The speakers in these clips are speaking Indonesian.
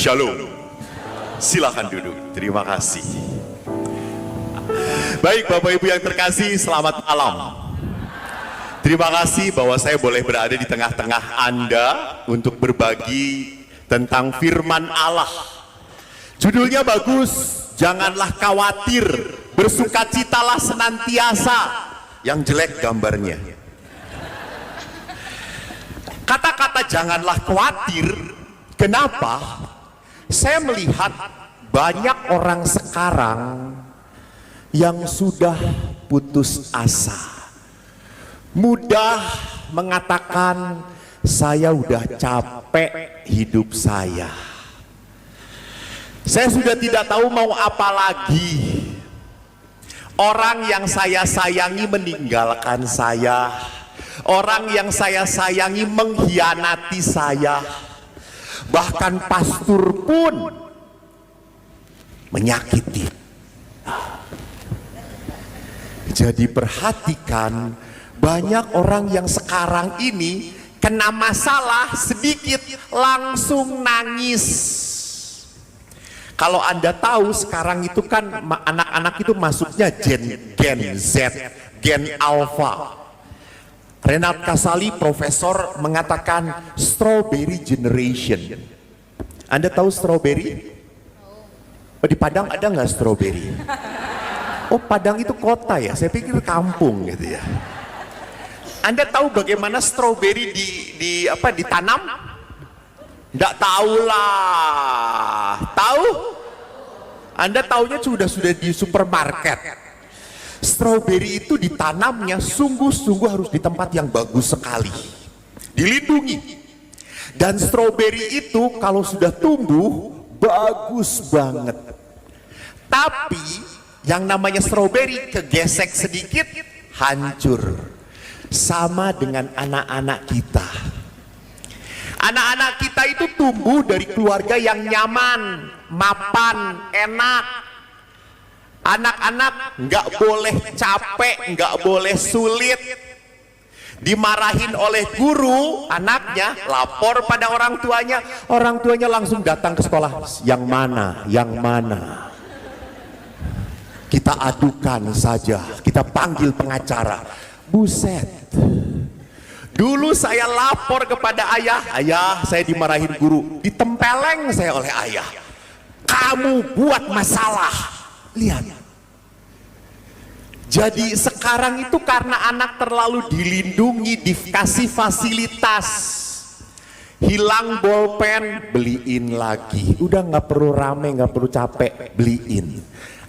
Shalom. Silahkan duduk. Terima kasih. Baik Bapak Ibu yang terkasih, selamat malam. Terima kasih bahwa saya boleh berada di tengah-tengah Anda untuk berbagi tentang firman Allah. Judulnya bagus, janganlah khawatir, bersukacitalah senantiasa. Yang jelek gambarnya. Kata-kata janganlah khawatir, kenapa? Saya melihat banyak orang sekarang yang sudah putus asa, mudah mengatakan saya udah capek hidup saya sudah tidak tahu mau apa lagi. Orang yang saya sayangi meninggalkan saya, orang yang saya sayangi mengkhianati saya, bahkan pastor pun menyakiti. Jadi perhatikan, banyak orang yang sekarang ini kena masalah sedikit langsung nangis. Kalau Anda tahu sekarang itu kan anak-anak itu masuknya Gen Z, Gen Alpha. Renat Kasali profesor mengatakan strawberry generation. Anda tahu strawberry? Oh, di Padang ada nggak strawberry? Oh, Padang itu kota ya, saya pikir kampung gitu ya. Anda tahu bagaimana strawberry ditanam? Nggak tahu lah. Tahu? Anda tahunya sudah di supermarket. Strawberry itu ditanamnya sungguh-sungguh harus di tempat yang bagus sekali, dilindungi. Dan strawberry itu kalau sudah tumbuh bagus banget. Tapi yang namanya strawberry kegesek sedikit hancur. Sama dengan anak-anak kita. Anak-anak kita itu tumbuh dari keluarga yang nyaman, mapan, enak. Anak-anak nggak boleh capek, nggak boleh sulit. Dimarahin oleh guru, anaknya lapor pada orang tuanya langsung datang ke sekolah. Yang mana? Yang mana? Kita adukan saja, kita panggil pengacara. Buset. Dulu saya lapor kepada ayah saya dimarahin guru, ditempeleng saya oleh ayah. Kamu buat masalah. Lihat. Jadi sekarang itu karena anak terlalu dilindungi, dikasih fasilitas. Hilang bolpen, beliin lagi. Udah nggak perlu rame, nggak perlu capek, beliin.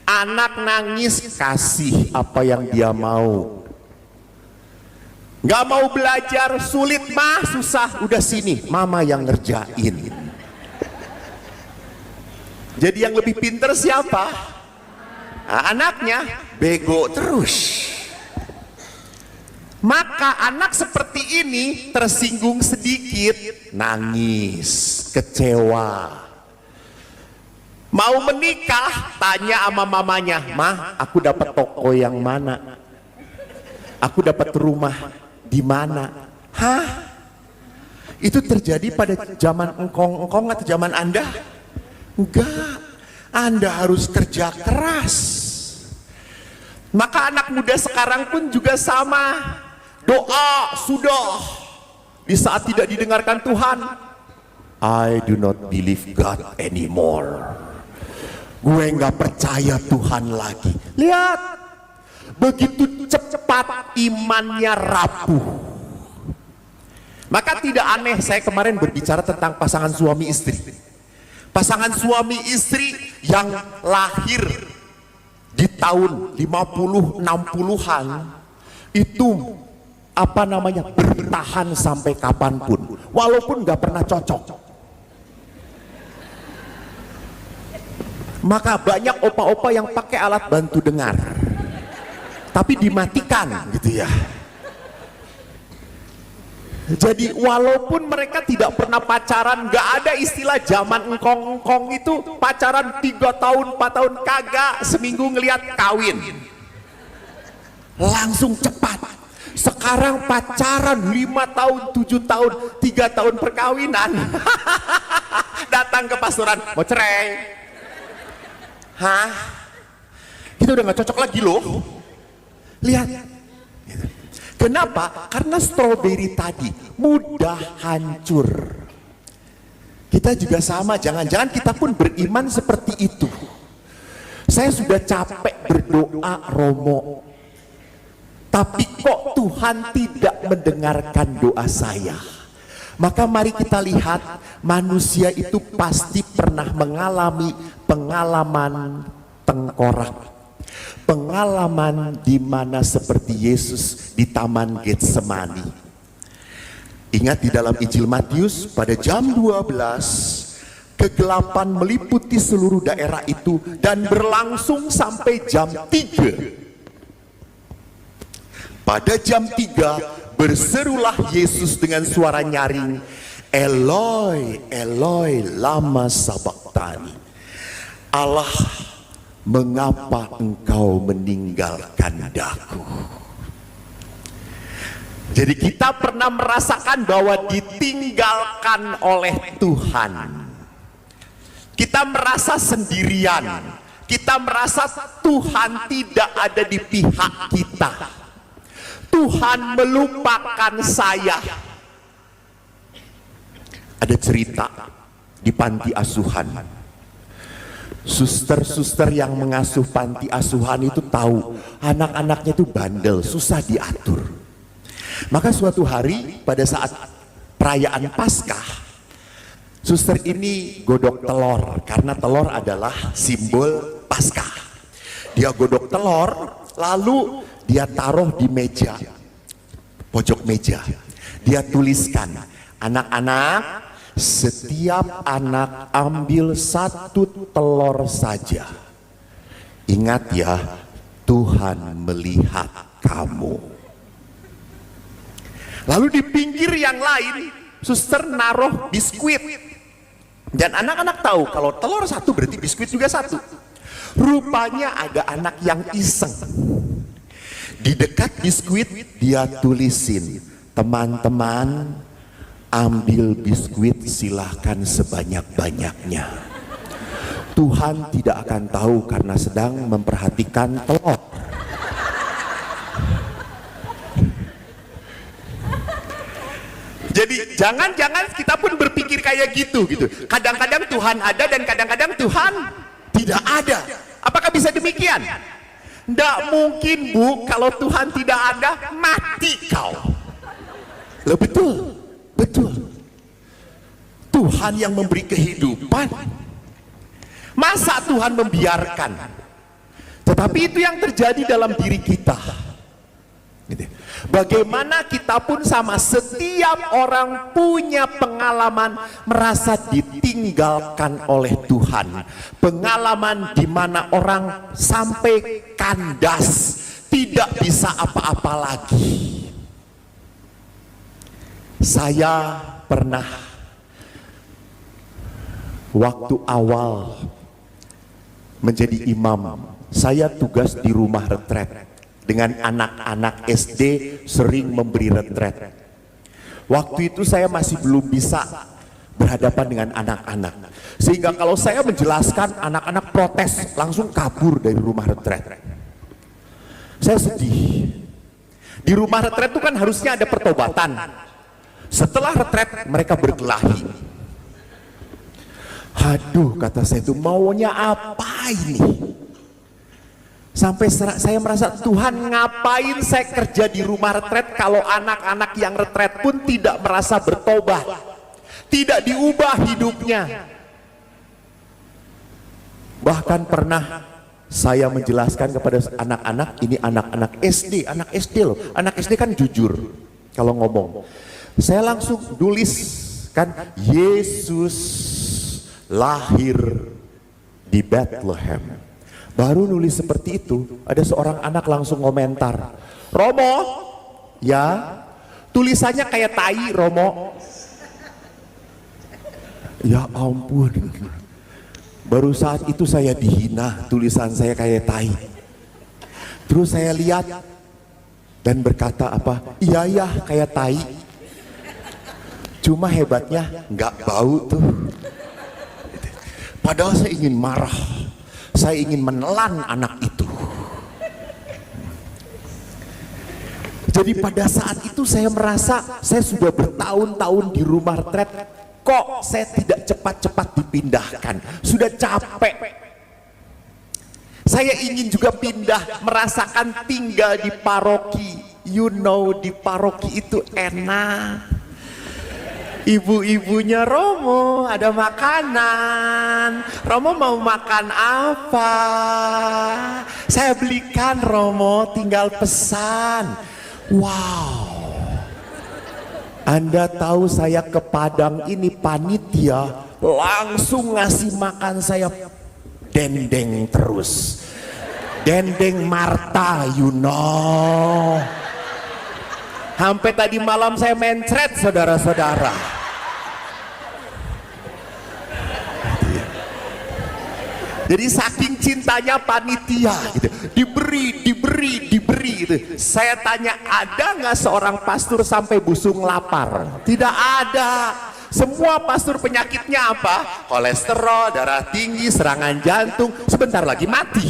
Anak nangis, kasih apa yang dia mau. Nggak mau belajar, sulit mah, susah, udah sini, mama yang ngerjain. Jadi yang lebih pinter siapa? Nah, anaknya bego terus. Maka anak seperti ini tersinggung sedikit, nangis, kecewa. Mau menikah, tanya sama mamanya, "Mah, aku dapat toko yang mana? Aku dapat rumah di mana?" Hah? Itu terjadi pada zaman engkong atau zaman Anda? Enggak. Anda harus kerja keras. Maka anak muda sekarang pun juga sama. Doa sudah. Di saat tidak didengarkan Tuhan, I do not believe God anymore. Gue nggak percaya Tuhan lagi. Lihat. Begitu cepat imannya rapuh. Maka tidak aneh saya kemarin berbicara tentang pasangan suami istri. Pasangan suami istri yang lahir di tahun 50 60-an itu bertahan sampai kapanpun walaupun nggak pernah cocok. Maka banyak opa-opa yang pakai alat bantu dengar tapi dimatikan gitu ya. Jadi walaupun mereka tidak pernah pacaran, nggak ada istilah zaman engkong-engkong itu pacaran 3 tahun 4 tahun, kagak, seminggu ngelihat kawin langsung cepat. Sekarang pacaran 5 tahun, 7 tahun, 3 tahun perkawinan. Datang ke pastoran, mau cerai. Hah? Kita udah gak cocok lagi loh. Lihat. Kenapa? Karena stroberi tadi mudah hancur. Kita juga sama, jangan-jangan kita pun beriman seperti itu. Saya sudah capek berdoa, Romo, tapi kok Tuhan tidak mendengarkan doa saya. Maka mari kita lihat, manusia itu pasti pernah mengalami pengalaman tengkorak, pengalaman di mana seperti Yesus di Taman Getsemani. Ingat di dalam Injil Matius pada jam 12, kegelapan meliputi seluruh daerah itu dan berlangsung sampai jam 3. Pada jam 3 berserulah Yesus dengan suara nyaring, Eloi, Eloi, lama sabachthani. Allah, mengapa engkau meninggalkan daku? Jadi kita pernah merasakan bahwa ditinggalkan oleh Tuhan. Kita merasa sendirian. Kita merasa Tuhan tidak ada di pihak kita. Tuhan melupakan saya. Ada cerita di panti asuhan. Suster-suster yang mengasuh panti asuhan itu tahu anak-anaknya itu bandel, susah diatur. Maka suatu hari pada saat perayaan Paskah, suster ini godok telur karena telur adalah simbol Paskah. Dia godok telur, lalu dia taruh di meja, pojok meja. Dia tuliskan, anak-anak, setiap anak ambil 1 telur saja. Ingat ya, Tuhan melihat kamu. Lalu di pinggir yang lain, suster naruh biskuit. Dan anak-anak tahu kalau telur 1 berarti biskuit juga 1. Rupanya ada anak yang iseng. Di dekat biskuit dia tulisin, teman-teman ambil biskuit silahkan sebanyak-banyaknya. Tuhan tidak akan tahu karena sedang memperhatikan telur. Jadi jangan-jangan kita pun berpikir kayak gitu. Kadang-kadang Tuhan ada dan kadang-kadang Tuhan tidak ada. Apakah bisa demikian? Tidak mungkin, Bu, kalau Tuhan tidak ada, mati kau. Loh, betul, betul. Tuhan yang memberi kehidupan. Masa Tuhan membiarkan? Tetapi itu yang terjadi dalam diri kita. Bagaimana kita pun sama, setiap orang punya pengalaman merasa ditinggalkan oleh Tuhan. Pengalaman di mana orang sampai kandas, tidak bisa apa-apa lagi. Saya pernah waktu awal menjadi imam, saya tugas di rumah retret. Dengan anak-anak SD sering memberi retret. Waktu itu saya masih belum bisa berhadapan dengan anak-anak. Sehingga kalau saya menjelaskan, anak-anak protes, langsung kabur dari rumah retret. Saya sedih. Di rumah retret itu kan harusnya ada pertobatan. Setelah retret mereka berkelahi. Aduh, kata saya itu, maunya apa ini? Sampai saya merasa, Tuhan, ngapain saya kerja di rumah retret kalau anak-anak yang retret pun tidak merasa bertobat, tidak diubah hidupnya. Bahkan pernah saya menjelaskan kepada anak-anak, ini anak-anak SD loh. Anak SD kan jujur kalau ngomong. Saya langsung tulis kan, Yesus lahir di Bethlehem. Baru nulis seperti itu, ada seorang anak langsung komentar, Romo, ya tulisannya kayak tai, Romo. Ya ampun, baru saat itu saya dihina, tulisan saya kayak tai. Terus saya lihat, dan berkata apa, iya ya kayak tai, cuma hebatnya nggak bau tuh. Padahal saya ingin marah, saya ingin menelan anak itu. Jadi pada saat itu saya merasa saya sudah bertahun-tahun di rumah retret, kok saya tidak cepat-cepat dipindahkan, sudah capek. Saya ingin juga pindah, merasakan tinggal di paroki. You know, di paroki itu enak. Ibu-ibunya Romo ada makanan. Romo mau makan apa? Saya belikan Romo, tinggal pesan. Wow. Anda tahu saya ke Padang ini panitia langsung ngasih makan saya dendeng terus, dendeng Marta, you know. Sampai tadi malam saya mencret, saudara-saudara. Jadi saking cintanya panitia gitu, diberi gitu. Saya tanya, ada nggak seorang pastor sampai busung lapar? Tidak ada. Semua pastor penyakitnya apa? Kolesterol, darah tinggi, serangan jantung, sebentar lagi mati.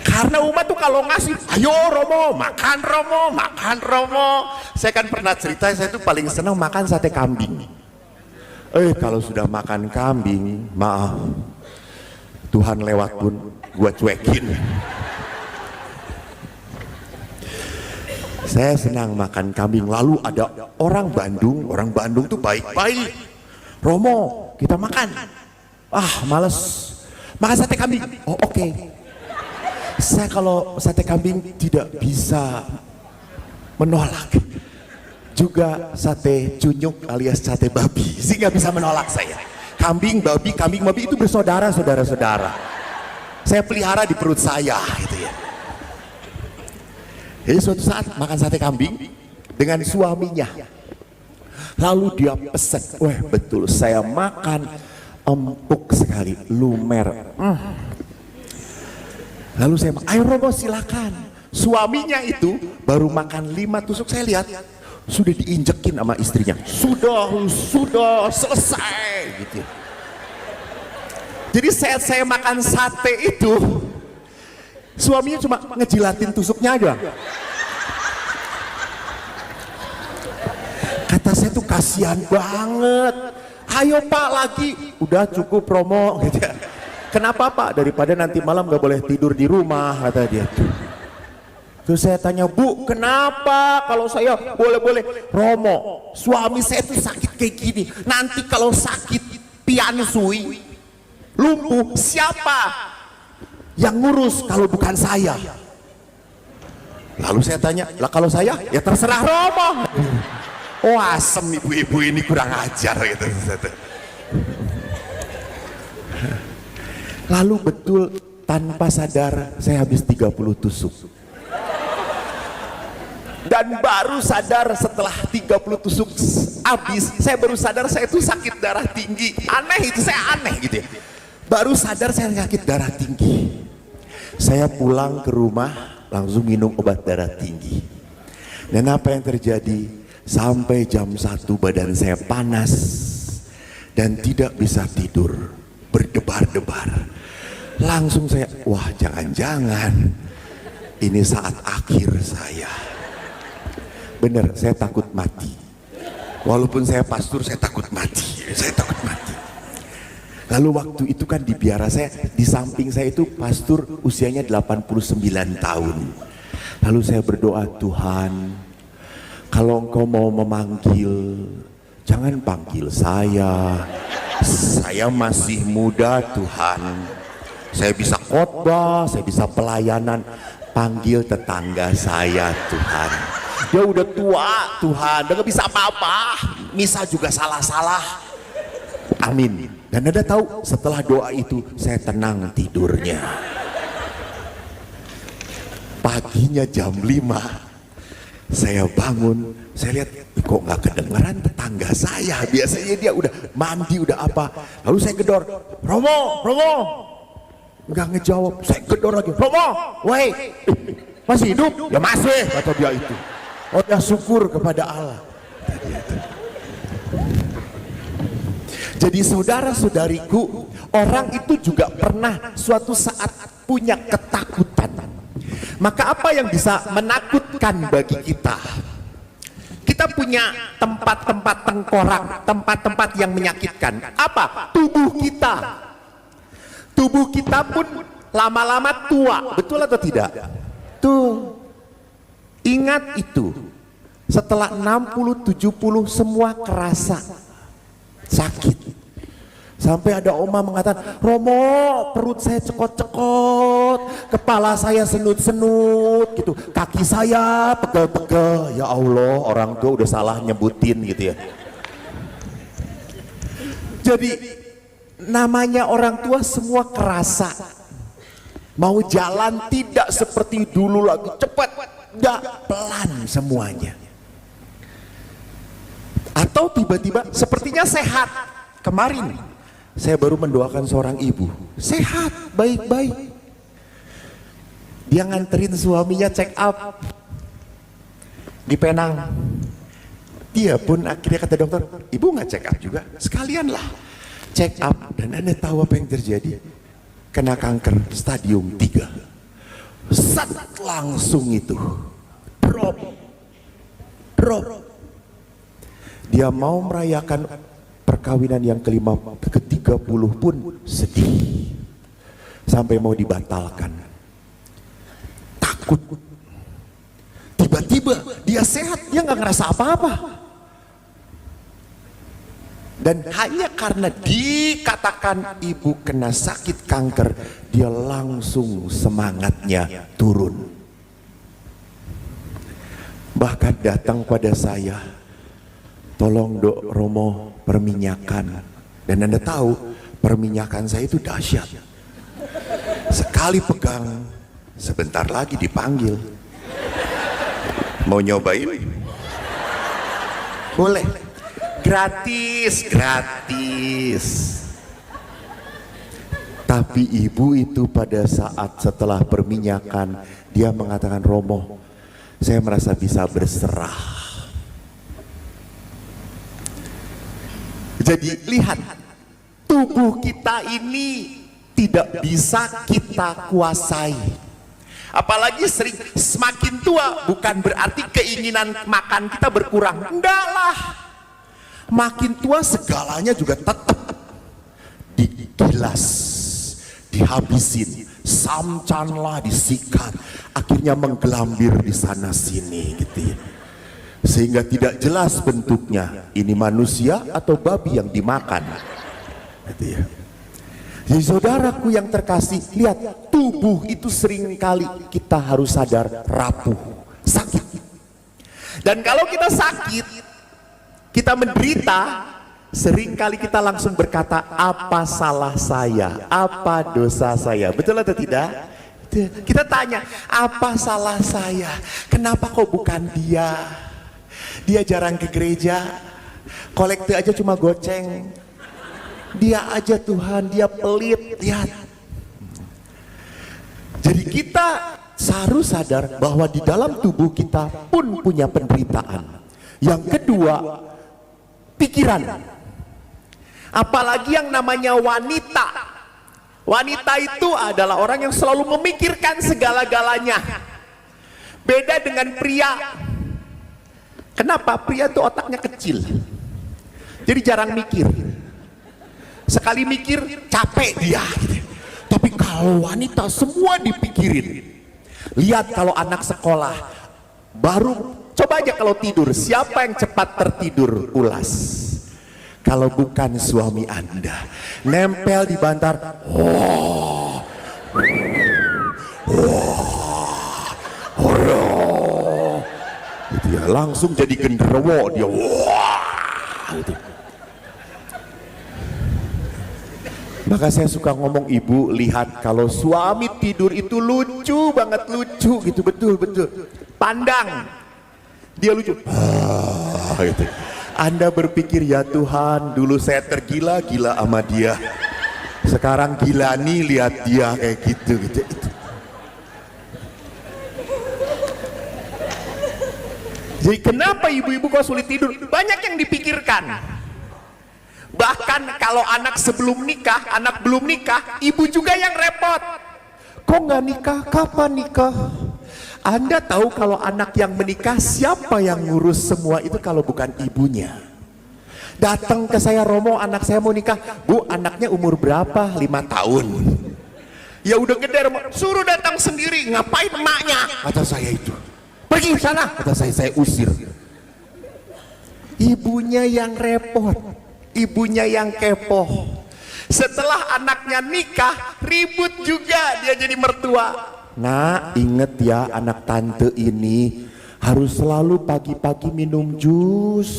Karena umat tuh kalau ngasih, ayo Romo, makan Romo, makan Romo. Saya kan pernah cerita, saya tuh paling senang makan sate kambing. Kalau sudah makan kambing, maaf, Tuhan lewat pun gua cuekin. Saya senang makan kambing. Lalu ada orang Bandung tuh baik-baik. Romo, kita makan. Males. Makan sate kambing. Oh, oke. Saya kalau sate kambing tidak bisa menolak. Juga sate cunyuk alias sate babi, sih nggak bisa menolak saya. Kambing babi itu bersaudara, saudara-saudara. Saya pelihara di perut saya, gitu ya. Jadi suatu saat makan sate kambing dengan suaminya, lalu dia pesen, wah betul saya makan empuk sekali, lumer. Lalu saya, ayo Romo silakan. Suaminya itu baru makan 5 tusuk, saya lihat sudah diinjekin sama istrinya, sudah selesai gitu. Jadi saat saya makan sate itu, suaminya cuma ngejilatin tusuknya aja. Kata saya tuh kasihan banget. Ayo Pak lagi, udah cukup Romo gitu ya. Kenapa Pak? Daripada nanti malam gak boleh tidur di rumah, kata dia. Terus saya tanya, Bu, kenapa kalau saya boleh-boleh? Romo, suami saya tuh sakit kayak gini. Nanti kalau sakit piansui, lumpuh, siapa yang ngurus kalau bukan saya? Lalu saya tanya, lah kalau saya? Ya terserah Romo. Oh asem, ibu-ibu ini kurang ajar gitu. Lalu betul tanpa sadar saya habis 30 tusuk. Dan baru sadar setelah 30 tusuk habis, saya baru sadar saya itu sakit darah tinggi. Aneh itu, saya aneh gitu ya. Baru sadar saya sakit darah tinggi. Saya pulang ke rumah langsung minum obat darah tinggi. Dan apa yang terjadi? Sampai jam 1 badan saya panas dan tidak bisa tidur, berdebar-debar. Langsung saya, wah jangan-jangan ini saat akhir saya. Bener, saya takut mati. Walaupun saya pastor, saya takut mati. Saya takut mati. Lalu waktu itu kan di biara saya, di samping saya itu pastor usianya 89 tahun. Lalu saya berdoa, Tuhan, kalau Engkau mau memanggil, jangan panggil saya. Saya masih muda Tuhan. Saya bisa khotbah, saya bisa pelayanan. Panggil tetangga saya Tuhan. Dia udah tua Tuhan, dia gak bisa apa-apa. Misa juga salah-salah. Amin. Dan Anda tahu setelah doa itu saya tenang tidurnya. Paginya jam 5 saya bangun, saya lihat kok nggak kedengaran tetangga saya. Biasanya dia udah mandi, udah apa. Lalu saya gedor, Romo, nggak ngejawab. Saya gedor lagi, Romo, woi, masih hidup? Ya masih, kata dia itu. Oh ya, syukur kepada Allah. Jadi saudara-saudariku, orang itu juga pernah suatu saat punya ketakutan. Maka apa yang bisa menakutkan bagi kita? Kita punya tempat-tempat tengkorak, tempat-tempat yang menyakitkan. Apa? Tubuh kita. Tubuh kita pun lama-lama tua, betul atau tidak? Tuh, ingat itu. Setelah 60-70 semua kerasa sakit. Sampai ada oma mengatakan, Romo, perut saya cekot-cekot, kepala saya senut-senut gitu, kaki saya pegel-pegel. Ya Allah, orang tua udah salah nyebutin gitu ya. Jadi namanya orang tua semua kerasa. Mau jalan tidak seperti dulu lagi cepat, enggak, pelan semuanya. Atau tiba-tiba sepertinya sehat. Kemarin saya baru mendoakan seorang ibu, sehat, baik-baik. Dia nganterin suaminya check up di Penang. Dia pun akhirnya kata dokter, ibu nggak check up juga? Sekalian lah check up. Dan Anda tahu apa yang terjadi? Kena kanker stadium 3. Sat, langsung itu drop. Dia mau merayakan perkawinan yang ke-30 pun sedih, sampai mau dibatalkan, takut. Tiba-tiba dia sehat, dia nggak ngerasa apa-apa. Dan hanya karena dikatakan ibu kena sakit kanker, dia langsung semangatnya turun. Bahkan datang pada saya, tolong Dok Romo perminyakan. Dan Anda tahu perminyakan saya itu dahsyat. Sekali pegang, sebentar lagi dipanggil. Mau nyobain? Boleh. Gratis. Tapi ibu itu pada saat setelah perminyakan, dia mengatakan, Romo, saya merasa bisa berserah. Jadi lihat, tubuh kita ini tidak bisa kita kuasai. Apalagi semakin tua bukan berarti keinginan makan kita berkurang. Enggak lah. Makin tua segalanya juga tetap digilas, dihabisin, samcan lah disikat, akhirnya menggelambir di sana sini gitu ya. Sehingga tidak jelas bentuknya, ini manusia atau babi yang dimakan gitu ya. Jadi saudaraku yang terkasih, lihat, tubuh itu seringkali kita harus sadar rapuh, sakit. Dan kalau kita sakit, kita menderita, seringkali kita langsung berkata, apa salah saya, apa dosa saya, betul atau tidak? Kita tanya, apa salah saya, kenapa kok bukan dia? Dia jarang ke gereja, kolekte aja cuma goceng. Dia aja Tuhan, dia pelit, lihat. Jadi kita harus sadar bahwa di dalam tubuh kita pun punya penderitaan. Yang kedua, pikiran. Apalagi yang namanya wanita. Wanita itu adalah orang yang selalu memikirkan segala-galanya. Beda dengan pria. Kenapa? Pria itu otaknya kecil, jadi jarang mikir. Sekali mikir capek dia gitu. Tapi kalau wanita semua dipikirin. Lihat kalau anak sekolah baru, coba aja kalau tidur, siapa yang cepat tertidur? Ulas. Kalau bukan suami Anda, nempel di bantal. Gitu ya, langsung jadi genderuwo dia. Gitu. Maka saya suka ngomong, ibu lihat kalau suami tidur itu lucu banget, lucu gitu, betul. Pandang dia lucu. Gitu. Anda berpikir, ya Tuhan, dulu saya tergila-gila sama dia. Sekarang Gilani lihat dia kayak gitu. Jadi kenapa ibu-ibu kok sulit tidur? Banyak yang dipikirkan. Bahkan kalau anak sebelum nikah, anak belum nikah, ibu juga yang repot. Kok nggak nikah? Kapan nikah? Anda tahu kalau anak yang menikah, siapa yang ngurus semua itu kalau bukan ibunya? Datang ke saya, Romo, anak saya mau nikah. Bu, anaknya umur berapa? 5 tahun. Ya udah gede, Romo. Suruh datang sendiri. Ngapain emaknya? Kata saya itu. Pergi sana. Kata saya usir. Ibunya yang repot. Ibunya yang kepo. Setelah anaknya nikah, ribut juga dia jadi mertua. Nah, inget ya, anak tante ini harus selalu pagi-pagi minum jus.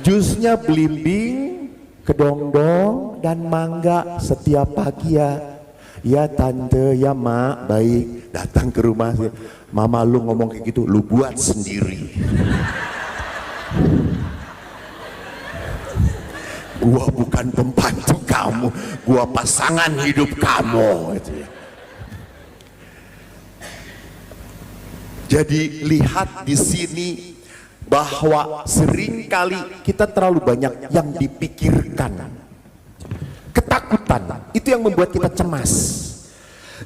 Jusnya belimbing, kedongdong, dan mangga setiap pagi ya. Ya tante, ya mak, baik. Datang ke rumah, mama lu ngomong kayak gitu, lu buat sendiri. Gua bukan pembantu kamu, gua pasangan hidup kamu. Jadi lihat di sini bahwa seringkali kita terlalu banyak yang dipikirkan. Ketakutan itu yang membuat kita cemas.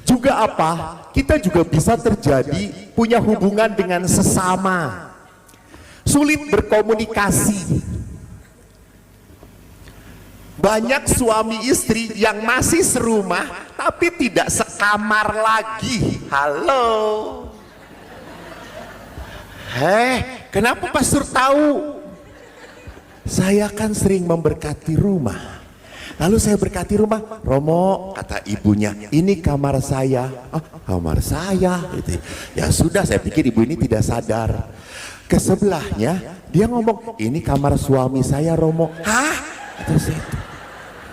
Juga apa? Kita juga bisa terjadi punya hubungan dengan sesama. Sulit berkomunikasi. Banyak suami istri yang masih serumah tapi tidak sekamar lagi. Halo. Kenapa pastor tahu? Saya kan sering memberkati rumah. Lalu saya berkati rumah, Romo, kata ibunya, ini kamar saya. Oh, kamar saya. Gitu. Ya sudah, saya pikir ibu ini tidak sadar. Ke sebelahnya, dia ngomong, ini kamar suami saya, Romo. Hah? Kata saya,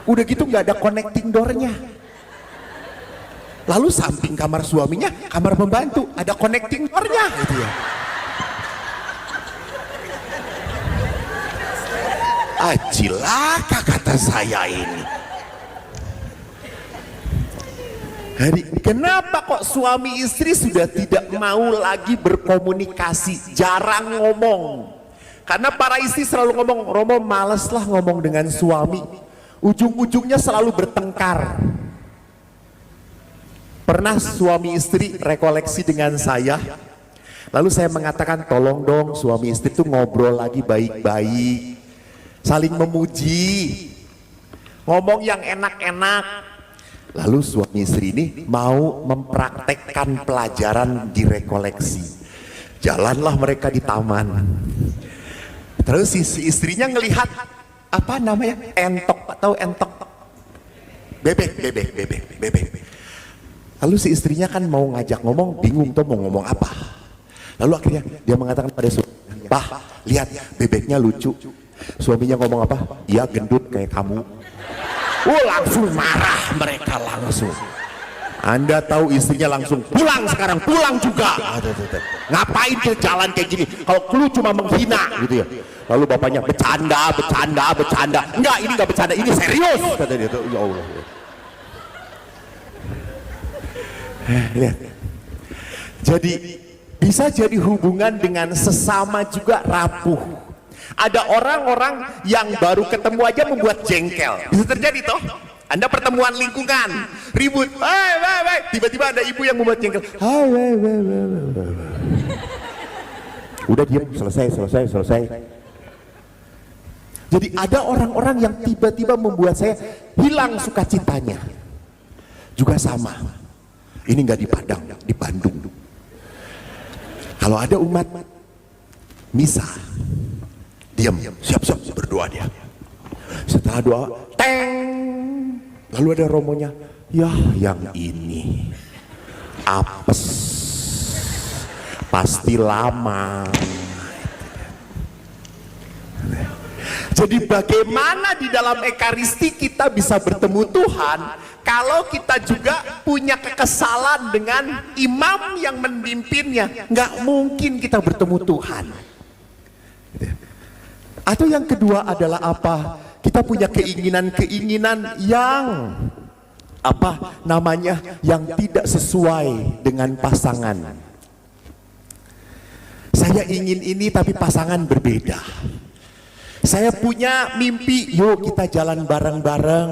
udah gitu nggak ada connecting doornya. Lalu samping kamar suaminya, kamar pembantu, ada connecting doornya. Gitu ya. Cilaka kata saya ini. Kenapa kok suami istri sudah tidak mau lagi berkomunikasi, jarang ngomong? Karena para istri selalu ngomong, Romo males lah ngomong dengan suami. Ujung-ujungnya selalu bertengkar. Pernah suami istri rekoleksi dengan saya, lalu saya mengatakan, tolong dong suami istri tuh ngobrol lagi baik-baik, saling memuji, ngomong yang enak-enak. Lalu suami istri ini mau mempraktekkan pelajaran di rekoleksi. Jalanlah mereka di taman. Terus si istrinya ngelihat apa namanya, entok, tahu entok? Bebek. Lalu si istrinya kan mau ngajak ngomong, bingung tuh mau ngomong apa. Lalu akhirnya dia mengatakan pada suaminya, Pak, lihat bebeknya lucu. Suaminya ngomong apa? Iya gendut kayak kamu. Langsung marah mereka langsung. Anda tahu istrinya langsung pulang sekarang, pulang juga. Ngapain tuh jalan kayak gini? Kalau lu cuma menghina gitu ya. Lalu bapaknya bercanda. Enggak, ini enggak bercanda, ini serius. Kata dia tuh, ya Allah. Lihat. Jadi bisa jadi hubungan dengan sesama juga rapuh. Ada orang-orang yang baru ketemu aja membuat jengkel. Bisa terjadi toh? Anda pertemuan lingkungan, ribut, tiba-tiba ada ibu yang membuat jengkel. Udah diam, selesai. Jadi ada orang-orang yang tiba-tiba membuat saya hilang sukacitanya. Juga sama. Ini nggak di Padang, di Bandung. Kalau ada umat misa, diam, siap-siap berdoa dia. Setelah doa, teng, lalu ada romonya, ya yang ini apes, pasti lama. Jadi bagaimana di dalam ekaristi kita bisa bertemu Tuhan kalau kita juga punya kekesalan dengan imam yang memimpinnya? Nggak mungkin kita bertemu Tuhan. Atau yang kedua adalah apa? Kita punya keinginan-keinginan yang apa namanya, yang tidak sesuai dengan pasangan. Saya ingin ini tapi pasangan berbeda. Saya punya mimpi, yuk kita jalan bareng-bareng.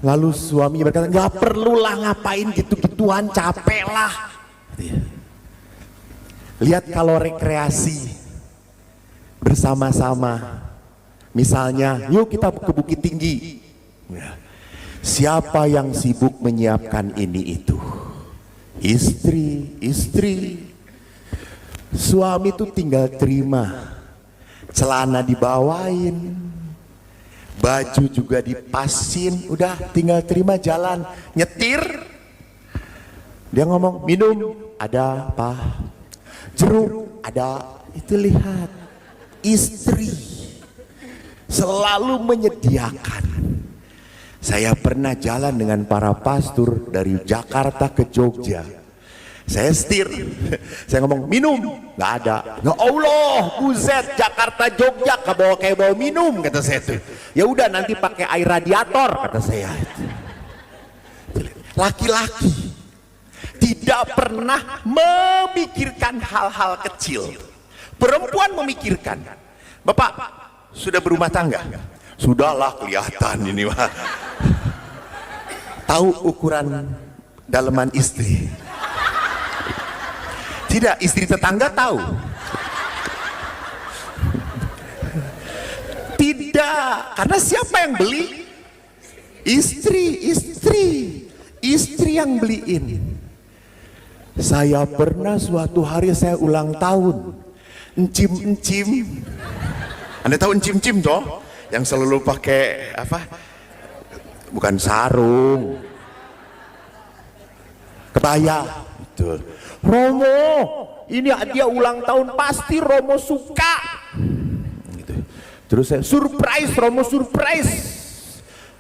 Lalu suami berkata, nggak perlulah ngapain gitu-gituan, capek lah. Lihat kalau rekreasi bersama-sama, misalnya yuk kita ke Bukit Tinggi. Siapa yang sibuk menyiapkan ini itu? Istri. Suami itu tinggal terima, celana dibawain, baju juga dipasin, udah tinggal terima jalan. Nyetir, dia ngomong, minum ada apa? Jeruk ada. Itu lihat, istri selalu menyediakan. Saya pernah jalan dengan para pastor dari Jakarta ke Jogja. Saya setir, saya ngomong minum, nggak ada. Ya Allah, buset, Jakarta Jogja kayak bawa minum, kata saya tuh. Ya udah nanti pakai air radiator, kata saya. Laki-laki tidak pernah memikirkan hal-hal kecil. Perempuan memikirkan. Bapak sudah berumah tangga? Sudahlah, kelihatan ini mah. Tahu ukuran daleman istri? Tidak, istri tetangga tahu. Tidak, karena siapa yang beli? Istri yang beliin. Saya pernah suatu hari saya ulang tahun, encim. Anda tahu encim toh? Yang selalu pakai apa? Bukan sarung, kebaya. Betul. Romo, ini dia ulang tahun, pasti Romo suka. Gitu. Terus saya surprise, Romo surprise.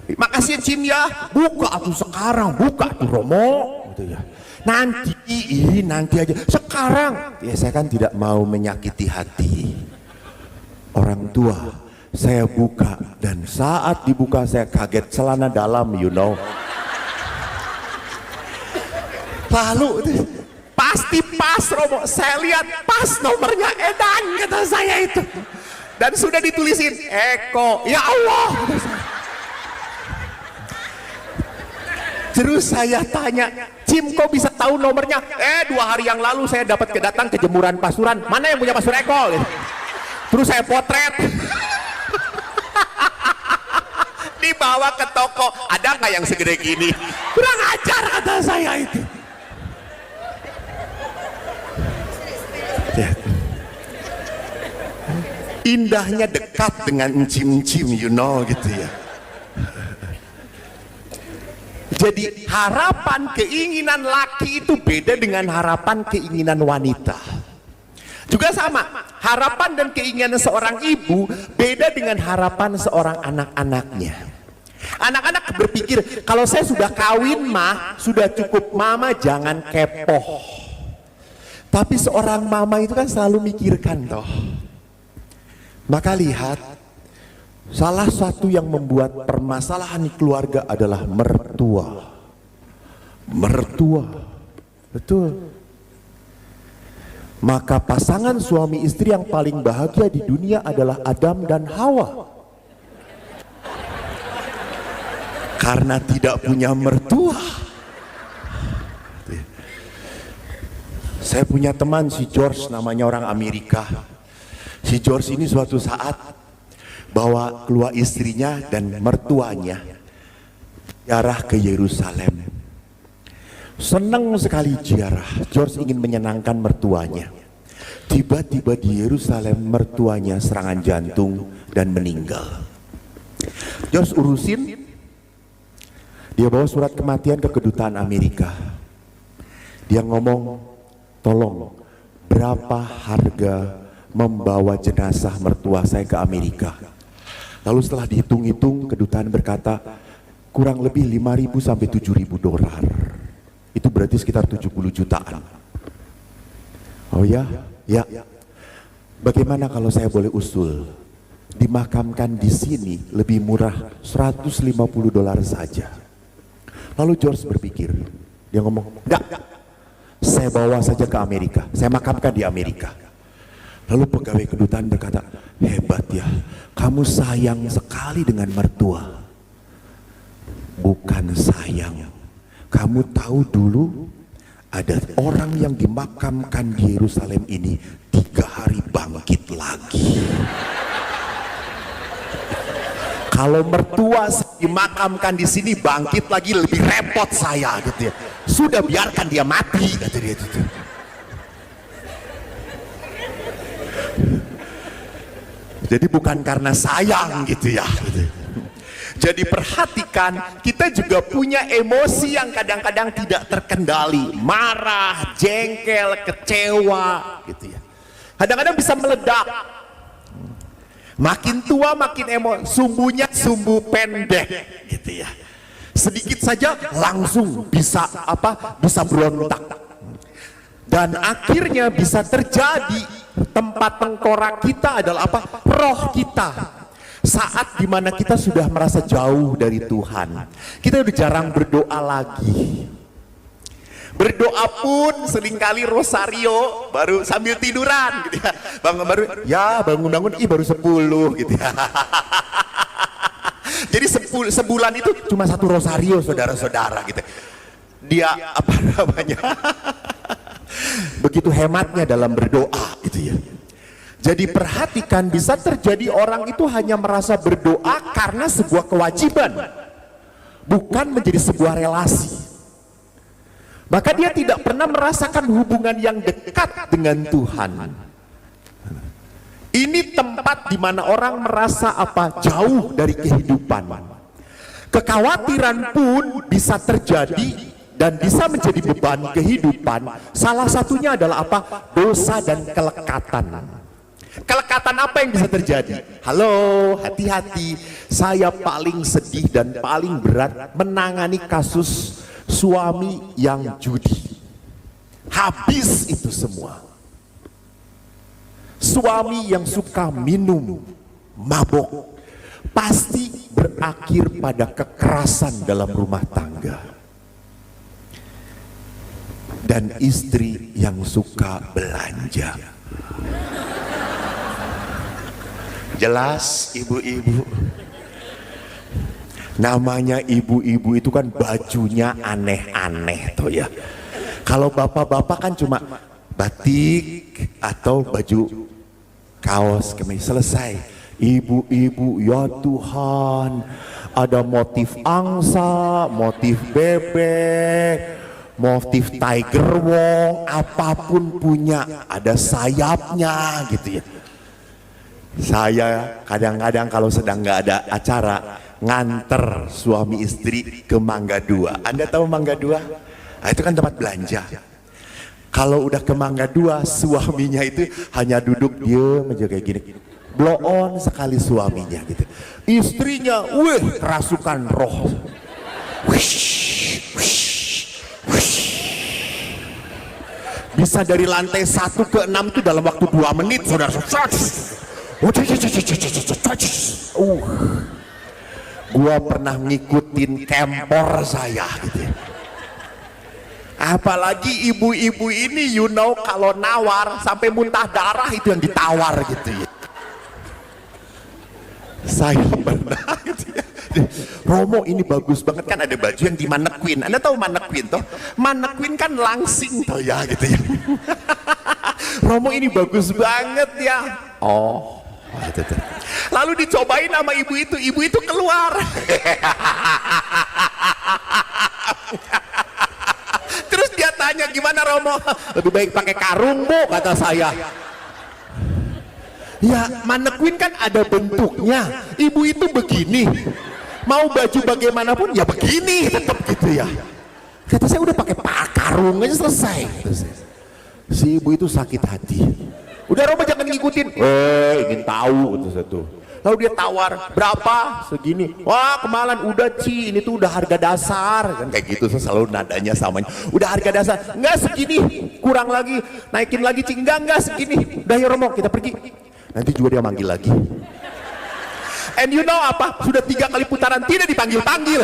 Makasih Cim ya, buka tuh sekarang, buka tuh Romo. Gitu ya. Nanti aja. Sekarang, ya saya kan tidak mau menyakiti hati orang tua. Saya buka, dan saat dibuka saya kaget, celana dalam, you know. Lalu pasti pas Romo, saya lihat pas nomornya edan, kata saya itu. Dan sudah ditulisin Eko, ya Allah. Terus saya tanya, Cim kok bisa tahu nomornya? 2 hari yang lalu saya dapat datang ke jemuran pasuran, mana yang punya pasur Eko? Terus saya potret. Dibawa ke toko, ada nggak yang segede gini? Kurang ajar, kata saya itu. Indahnya dekat dengan encim-encim, you know, gitu ya. Jadi harapan keinginan laki itu beda dengan harapan keinginan wanita. Juga sama, harapan dan keinginan seorang ibu beda dengan harapan seorang anak-anaknya. Anak-anak berpikir, kalau saya sudah kawin mah, sudah cukup, mama jangan kepoh. Tapi seorang mama itu kan selalu mikirkan toh. Maka lihat, salah satu yang membuat permasalahan keluarga adalah mertua. Betul. Maka pasangan suami istri yang paling bahagia di dunia adalah Adam dan Hawa. Karena tidak punya mertua. Saya punya teman si George, namanya orang Amerika. Si George ini suatu saat bawa keluar istrinya dan mertuanya ziarah ke Yerusalem. Senang sekali ziarah. George ingin menyenangkan mertuanya. Tiba-tiba di Yerusalem mertuanya serangan jantung dan meninggal. George urusin, dia bawa surat kematian ke kedutaan Amerika. Dia ngomong, tolong berapa harga membawa jenazah mertua saya ke Amerika. Lalu setelah dihitung-hitung, kedutaan berkata kurang lebih 5.000 sampai 7.000 dolar. Itu berarti sekitar 70 jutaan. Oh ya? Ya. Bagaimana kalau saya boleh usul? Dimakamkan di sini lebih murah, 150 dolar saja. Lalu George berpikir, dia ngomong, enggak, saya bawa saja ke Amerika, saya makamkan di Amerika. Lalu pegawai kedutaan berkata, hebat ya, kamu sayang sekali dengan mertua. Bukan sayang, kamu tahu dulu ada orang yang dimakamkan di Yerusalem ini 3 hari bangkit lagi. Kalau mertua dimakamkan di sini bangkit lagi lebih repot saya gitu ya. Sudah biarkan dia mati kata dia itu. Jadi bukan karena sayang gitu ya. Gitu. Jadi perhatikan, kita juga punya emosi yang kadang-kadang tidak terkendali, marah, jengkel, kecewa, gitu ya. Kadang-kadang bisa meledak. Makin tua makin emosi, sumbunya sumbu pendek, gitu ya. Sedikit saja langsung bisa bisa berontak. Dan akhirnya bisa terjadi tempat tengkorak kita adalah roh kita. Saat dimana kita sudah merasa jauh dari Tuhan, kita udah jarang berdoa lagi. Berdoa pun seringkali rosario baru sambil tiduran gitu ya. Bangun-bangun baru 10 gitu ya. Jadi sebulan itu cuma 1 rosario saudara-saudara gitu. Dia begitu hematnya dalam berdoa gitu ya. Jadi perhatikan, bisa terjadi orang itu hanya merasa berdoa karena sebuah kewajiban, bukan menjadi sebuah relasi. Maka dia tidak pernah merasakan hubungan yang dekat dengan Tuhan. Ini tempat di mana orang merasa jauh dari kehidupan. Kekhawatiran pun bisa terjadi dan bisa menjadi beban kehidupan. Salah satunya adalah dosa dan kelekatan. Kelekatan apa yang bisa terjadi? Halo, hati-hati. Saya paling sedih dan paling berat menangani kasus suami yang judi. Habis itu semua. Suami yang suka minum, mabok, pasti berakhir pada kekerasan dalam rumah tangga. Dan istri yang suka belanja. Jelas ibu-ibu, namanya ibu-ibu itu kan bajunya aneh-aneh toh ya. Kalau bapak-bapak kan cuma batik atau baju kaos kemeja selesai. Ibu-ibu, ya Tuhan, ada motif angsa, motif bebek, motif tiger wong, apapun punya, ada sayapnya gitu ya. Saya kadang-kadang kalau sedang nggak ada acara nganter suami istri ke Mangga 2. Anda tahu Mangga 2? Nah, itu kan tempat belanja. Kalau udah ke Mangga 2, suaminya itu hanya duduk diem aja kayak gini. Blow on sekali suaminya gitu. Istrinya, kerasukan roh. Bisa dari lantai 1 ke 6 itu dalam waktu 2 menit, saudara. Gua pernah ngikutin kempor saya gitu. Apalagi ibu-ibu ini kalau nawar sampai muntah darah itu yang ditawar gitu ya. Saya pernah gitu ya. Romo ini bagus banget, kan ada baju yang di mannequin. Anda tahu mannequin toh? Mannequin kan langsing toh ya gitu ya. Romo ini bagus banget ya. Lalu dicobain sama ibu itu keluar. Terus dia tanya, gimana Romo? Lebih baik pakai karung Bu, kata saya. Ya mannequin kan ada bentuknya. Ibu itu begini, mau baju bagaimanapun ya begini tetap gitu ya. Kata saya, udah pakai karung aja selesai. Si ibu itu sakit hati. Udah Romo jangan ngikutin. Ingin tahu itu satu. Lalu dia tawar, berapa? Segini. Wah kemalan udah ini tuh udah harga dasar kan kayak gitu. Selalu nadanya samanya. Udah harga dasar. Enggak segini, kurang lagi, naikin lagi enggak segini. Udah ya Romo kita pergi. Nanti juga dia manggil lagi. And you know apa? Sudah 3 kali putaran tidak dipanggil-panggil.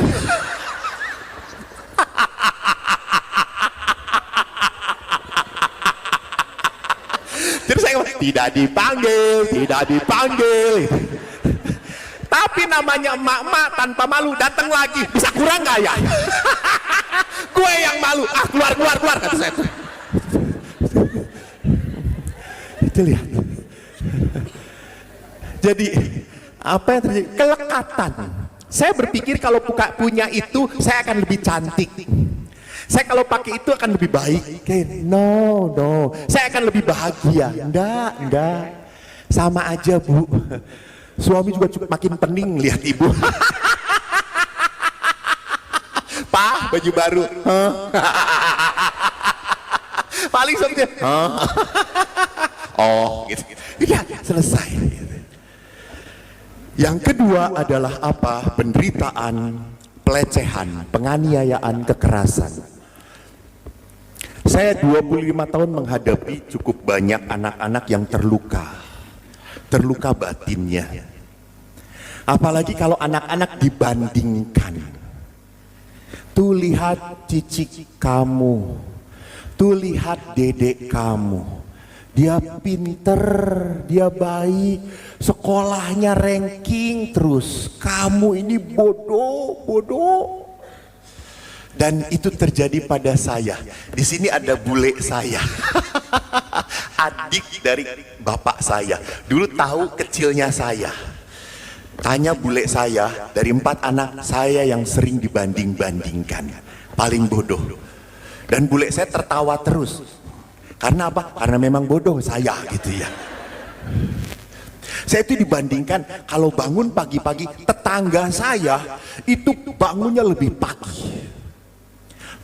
Terus saya ngomong, tidak dipanggil, tidak dipanggil. Tapi namanya emak-emak tanpa malu datang lagi, bisa kurang nggak ya? Gue yang malu, keluar kata saya. Itu lihat. Jadi apa yang terjadi? Kelekatan. Saya berpikir kalau punya itu saya akan lebih cantik. Saya kalau pakai itu akan lebih baik. No. Saya akan lebih bahagia. Enggak. Sama aja, Bu. Suami juga makin pening lihat ibu. Pak, baju baru. Paling seperti oh, gitu. Ya, selesai. Yang kedua adalah apa? Penderitaan, pelecehan, penganiayaan, kekerasan. Saya 25 tahun menghadapi cukup banyak anak-anak yang terluka batinnya. Apalagi kalau anak-anak dibandingkan. Tuh lihat cicik kamu, tuh lihat dedek kamu. Dia pinter, dia baik, sekolahnya ranking terus. Kamu ini bodoh. Dan itu terjadi pada saya. Di sini ada bule saya, adik dari bapak saya. Dulu tahu kecilnya saya. Tanya bule saya, dari 4 anak saya yang sering dibanding-bandingkan, paling bodoh. Dan bule saya tertawa terus. Karena apa? Karena memang bodoh saya gitu ya. Saya itu dibandingkan kalau bangun pagi-pagi, tetangga saya itu bangunnya lebih pagi.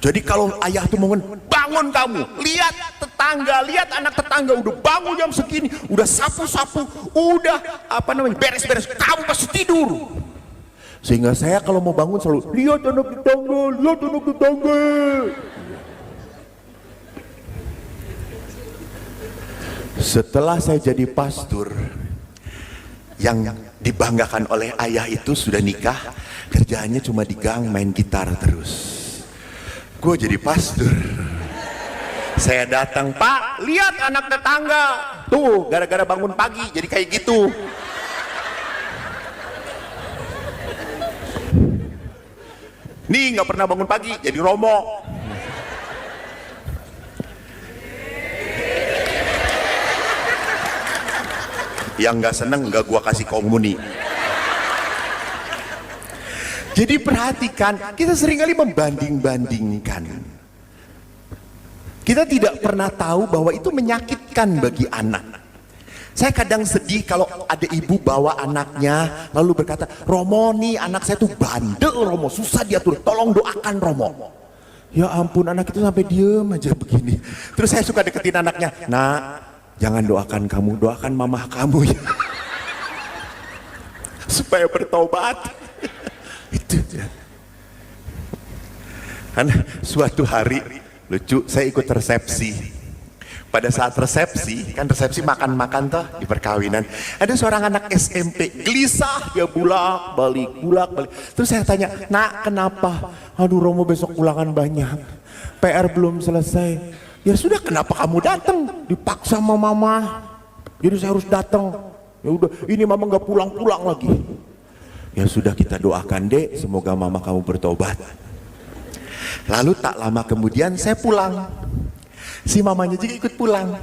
Jadi kalau ayah tuh bangun kamu, lihat tetangga, lihat anak tetangga udah bangun jam segini, udah sapu-sapu, udah beres-beres, kamu masih tidur. Sehingga saya kalau mau bangun selalu lihat anak tetangga. Setelah saya jadi pastor, yang dibanggakan oleh ayah itu sudah nikah, kerjaannya cuma di gang main gitar terus. Gue jadi pastor. Saya datang, Pak, lihat anak tetangga. Tuh, gara-gara bangun pagi jadi kayak gitu. Nih nggak pernah bangun pagi, jadi romo. Yang nggak seneng nggak gua kasih komuni. Jadi perhatikan, kita seringkali membanding-bandingkan. Kita tidak pernah tahu bahwa itu menyakitkan bagi anak. Saya kadang sedih kalau ada ibu bawa anaknya lalu berkata, Romo nih anak saya tuh bandel Romo, susah diatur, tolong doakan Romo. Ya ampun, anak itu sampai diem aja begini. Terus saya suka deketin anaknya, nak, jangan doakan kamu, doakan mamah kamu ya. Supaya bertobat. Itu ya. Karena suatu hari lucu, saya ikut resepsi. Pada saat resepsi, kan resepsi makan-makan toh di perkawinan. Ada seorang anak SMP, gelisah, dia bulak balik. Terus saya tanya, nak kenapa? Aduh Romo besok ulangan banyak, PR belum selesai. Ya sudah, kenapa kamu datang? Dipaksa sama mama, jadi saya harus datang. Ya udah, ini mama nggak pulang-pulang lagi. Ya sudah, kita doakan dek, semoga mama kamu bertobat. Lalu tak lama kemudian saya pulang, si mamanya juga ikut pulang.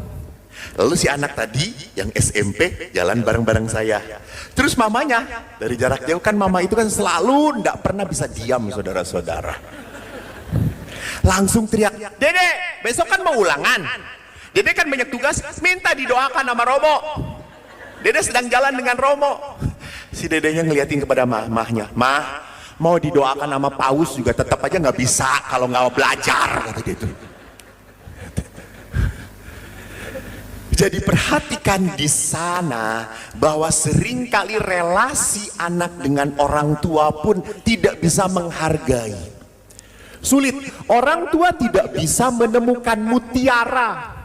Lalu si anak tadi yang SMP jalan bareng-bareng saya. Terus mamanya dari jarak jauh, kan mama itu kan selalu nggak pernah bisa diam saudara-saudara. Langsung teriak, Dede besok kan mau ulangan, Dede kan banyak tugas, minta didoakan sama Romo. Dede sedang jalan dengan Romo. Si dedenya ngeliatin kepada mamahnya, Mah, mau didoakan sama Paus juga tetap aja nggak bisa kalau nggak mau belajar, kata dia itu. Jadi perhatikan di sana bahwa seringkali relasi anak dengan orang tua pun tidak bisa menghargai. Sulit, orang tua tidak bisa menemukan mutiara.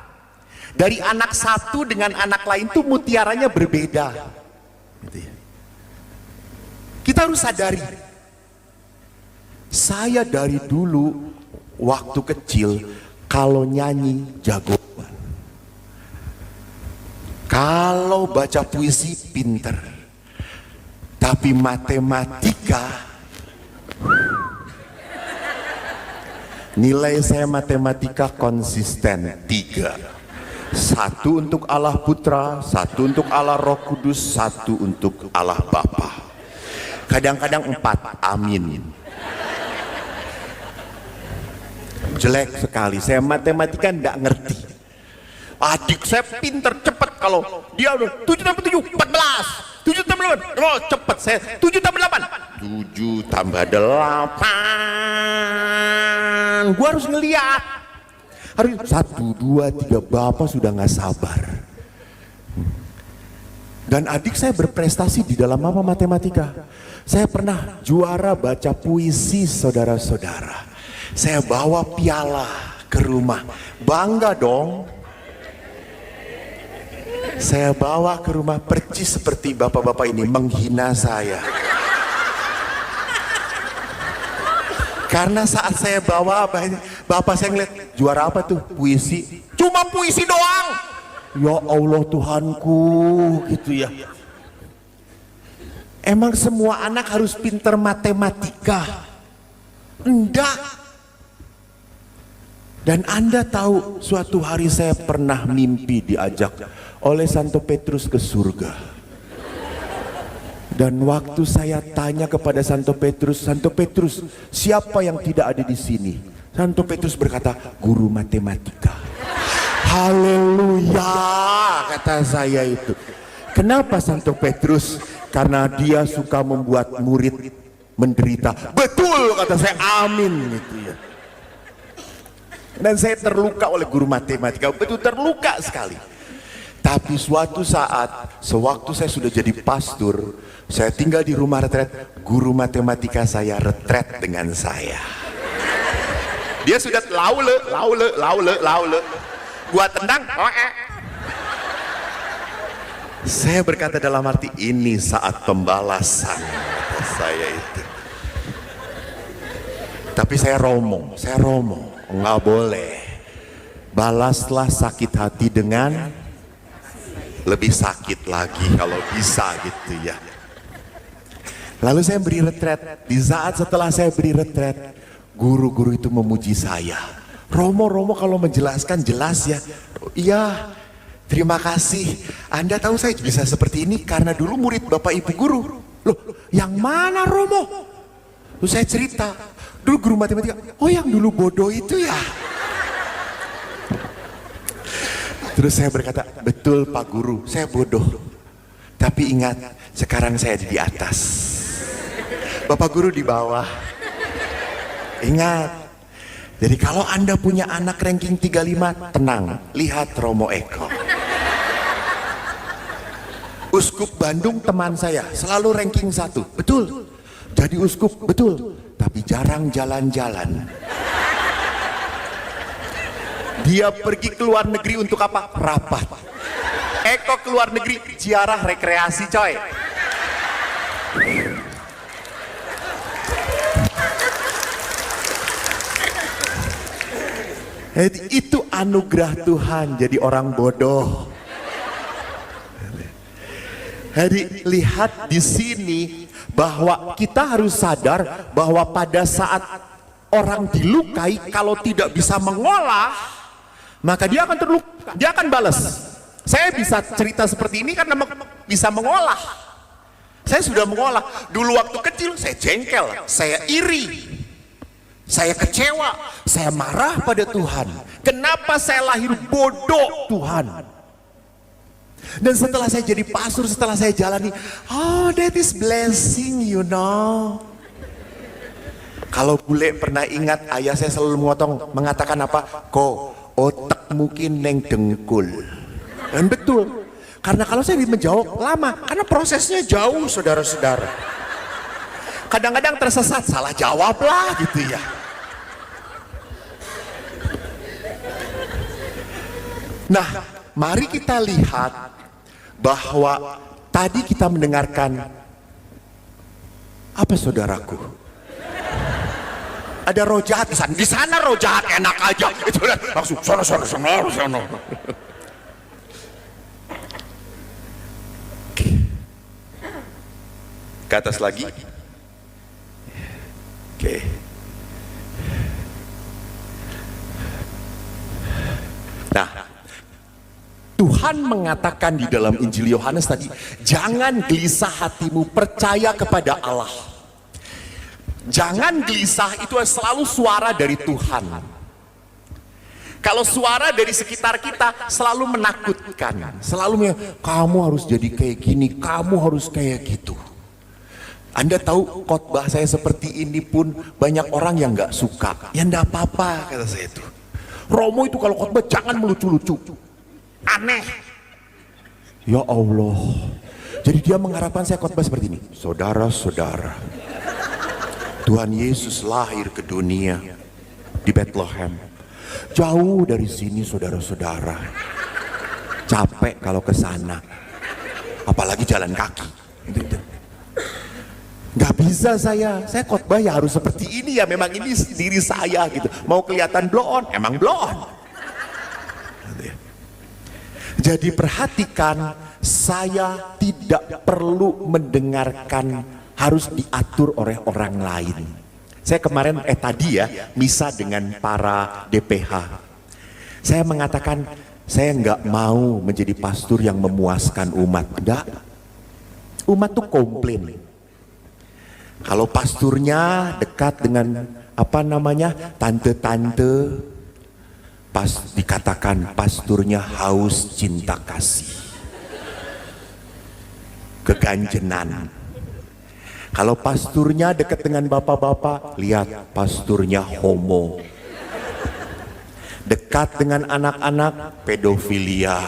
Dari anak satu dengan anak lain tuh mutiaranya berbeda. Gitu ya. Kita harus sadari, saya dari dulu waktu kecil kalau nyanyi jagoan. Kalau baca puisi pinter, tapi matematika, nilai saya matematika konsisten 3. 1 untuk Allah Putra, 1 untuk Allah Roh Kudus, 1 untuk Allah Bapa. Kadang-kadang 4, amin. Jelek sekali, saya matematika enggak ngerti. Adik saya pinter, cepat. Kalau dia udah 7 tambah 7, 14. 7 tambah 8, oh cepat. Saya 7 tambah 8, 7 tambah 8. Gua harus ngeliat. Harus 1, 2, 3, Bapak sudah nggak sabar. Dan adik saya berprestasi di dalam apa? Matematika. Saya pernah juara baca puisi, saudara-saudara. Saya bawa piala ke rumah, bangga dong. Saya bawa ke rumah, percis seperti bapak-bapak ini menghina saya. Karena saat saya bawa, bapak saya ngeliat, juara apa tuh? Puisi. Cuma puisi doang. Ya Allah Tuhanku, gitu ya. Emang semua anak harus pinter matematika? Enggak. Dan Anda tahu, suatu hari saya pernah mimpi diajak oleh Santo Petrus ke surga. Dan waktu saya tanya kepada Santo Petrus, siapa yang tidak ada di sini? Santo Petrus berkata, guru matematika. Haleluya, kata saya itu. Kenapa Santo Petrus? Karena dia suka membuat murid menderita. Betul, kata saya, amin, gitu ya. Dan saya terluka oleh guru matematika, betul terluka sekali. Tapi suatu saat, sewaktu saya sudah jadi pastor, saya tinggal di rumah retret, guru matematika saya retret dengan saya. Dia sudah laule. Gua tendang, Saya berkata dalam arti, ini saat pembalasan, kata saya itu. Tapi saya romo, nggak boleh. Balaslah sakit hati dengan lebih sakit lagi kalau bisa, gitu ya. Lalu saya beri retret. Di saat setelah saya beri retret, guru-guru itu memuji saya. Romo kalau menjelaskan jelas ya. Iya, terima kasih. Anda tahu saya bisa seperti ini karena dulu murid Bapak Ibu guru. Loh, yang mana Romo? Lalu saya cerita, dulu guru matematika. Oh, yang dulu bodoh itu ya. Terus saya berkata, betul Pak Guru, saya bodoh. Tapi ingat, sekarang saya di atas. Bapak Guru di bawah. Ingat. Jadi kalau Anda punya anak ranking 35, tenang, lihat Romo Eko. Uskup Bandung teman saya, selalu ranking 1. Betul. Jadi uskup, betul. Tapi jarang jalan-jalan. Dia pergi ke luar negeri untuk apa? Rapat. Eko ke luar negeri, ziarah rekreasi coy. Itu anugerah Tuhan jadi orang bodoh. Jadi lihat di sini bahwa kita harus sadar bahwa pada saat orang dilukai, kalau tidak bisa mengolah, maka dia akan terluka, dia akan balas. Saya bisa cerita seperti ini karena bisa mengolah. Saya sudah mengolah. Dulu waktu kecil saya jengkel, saya iri, saya kecewa, saya marah pada Tuhan. Kenapa saya lahir bodoh Tuhan? Dan setelah saya jadi pastor, setelah saya jalani, oh that is blessing, you know. Kalau bule pernah ingat, ayah saya selalu mengatakan apa? Otak mungkin neng dengkul. Dan betul, karena kalau saya menjawab lama, karena prosesnya jauh saudara-saudara. Kadang-kadang tersesat, salah jawab lah gitu ya. Nah, mari kita lihat bahwa tadi kita mendengarkan apa saudaraku? Ada roh jahat di sana roh jahat enak aja. Itu langsung sono. Ke atas lagi. Oke. Nah, Tuhan mengatakan di dalam Injil Yohanes tadi, jangan gelisah hatimu, percaya kepada Allah. Jangan gelisah, itu selalu suara dari Tuhan. Kalau suara dari sekitar kita selalu menakutkan, selalu kamu harus jadi kayak gini, kamu harus kayak gitu. Anda tahu khotbah saya seperti ini pun banyak orang yang nggak suka. Ya enggak apa-apa, kata saya itu. Romo itu kalau khotbah jangan melucu-lucu, aneh. Ya Allah. Jadi dia mengharapkan saya khotbah seperti ini. Saudara-saudara, Tuhan Yesus lahir ke dunia di Bethlehem. Jauh dari sini saudara-saudara. Capek kalau ke sana. Apalagi jalan kaki. Gak bisa saya khotbah ya harus seperti ini ya, memang ini diri saya gitu. Mau kelihatan blow on, emang blow on. Jadi perhatikan, saya tidak perlu mendengarkan harus diatur oleh orang lain. Saya kemarin tadi ya misa dengan para DPH. Saya mengatakan saya nggak mau menjadi pastor yang memuaskan umat. Enggak. Umat tuh komplain. Kalau pasturnya dekat dengan tante-tante, pas dikatakan pasturnya haus cinta kasih, keganjenan. Kalau pasturnya dekat dengan bapak-bapak, lihat pasturnya homo. Dekat dengan anak-anak, pedofilia.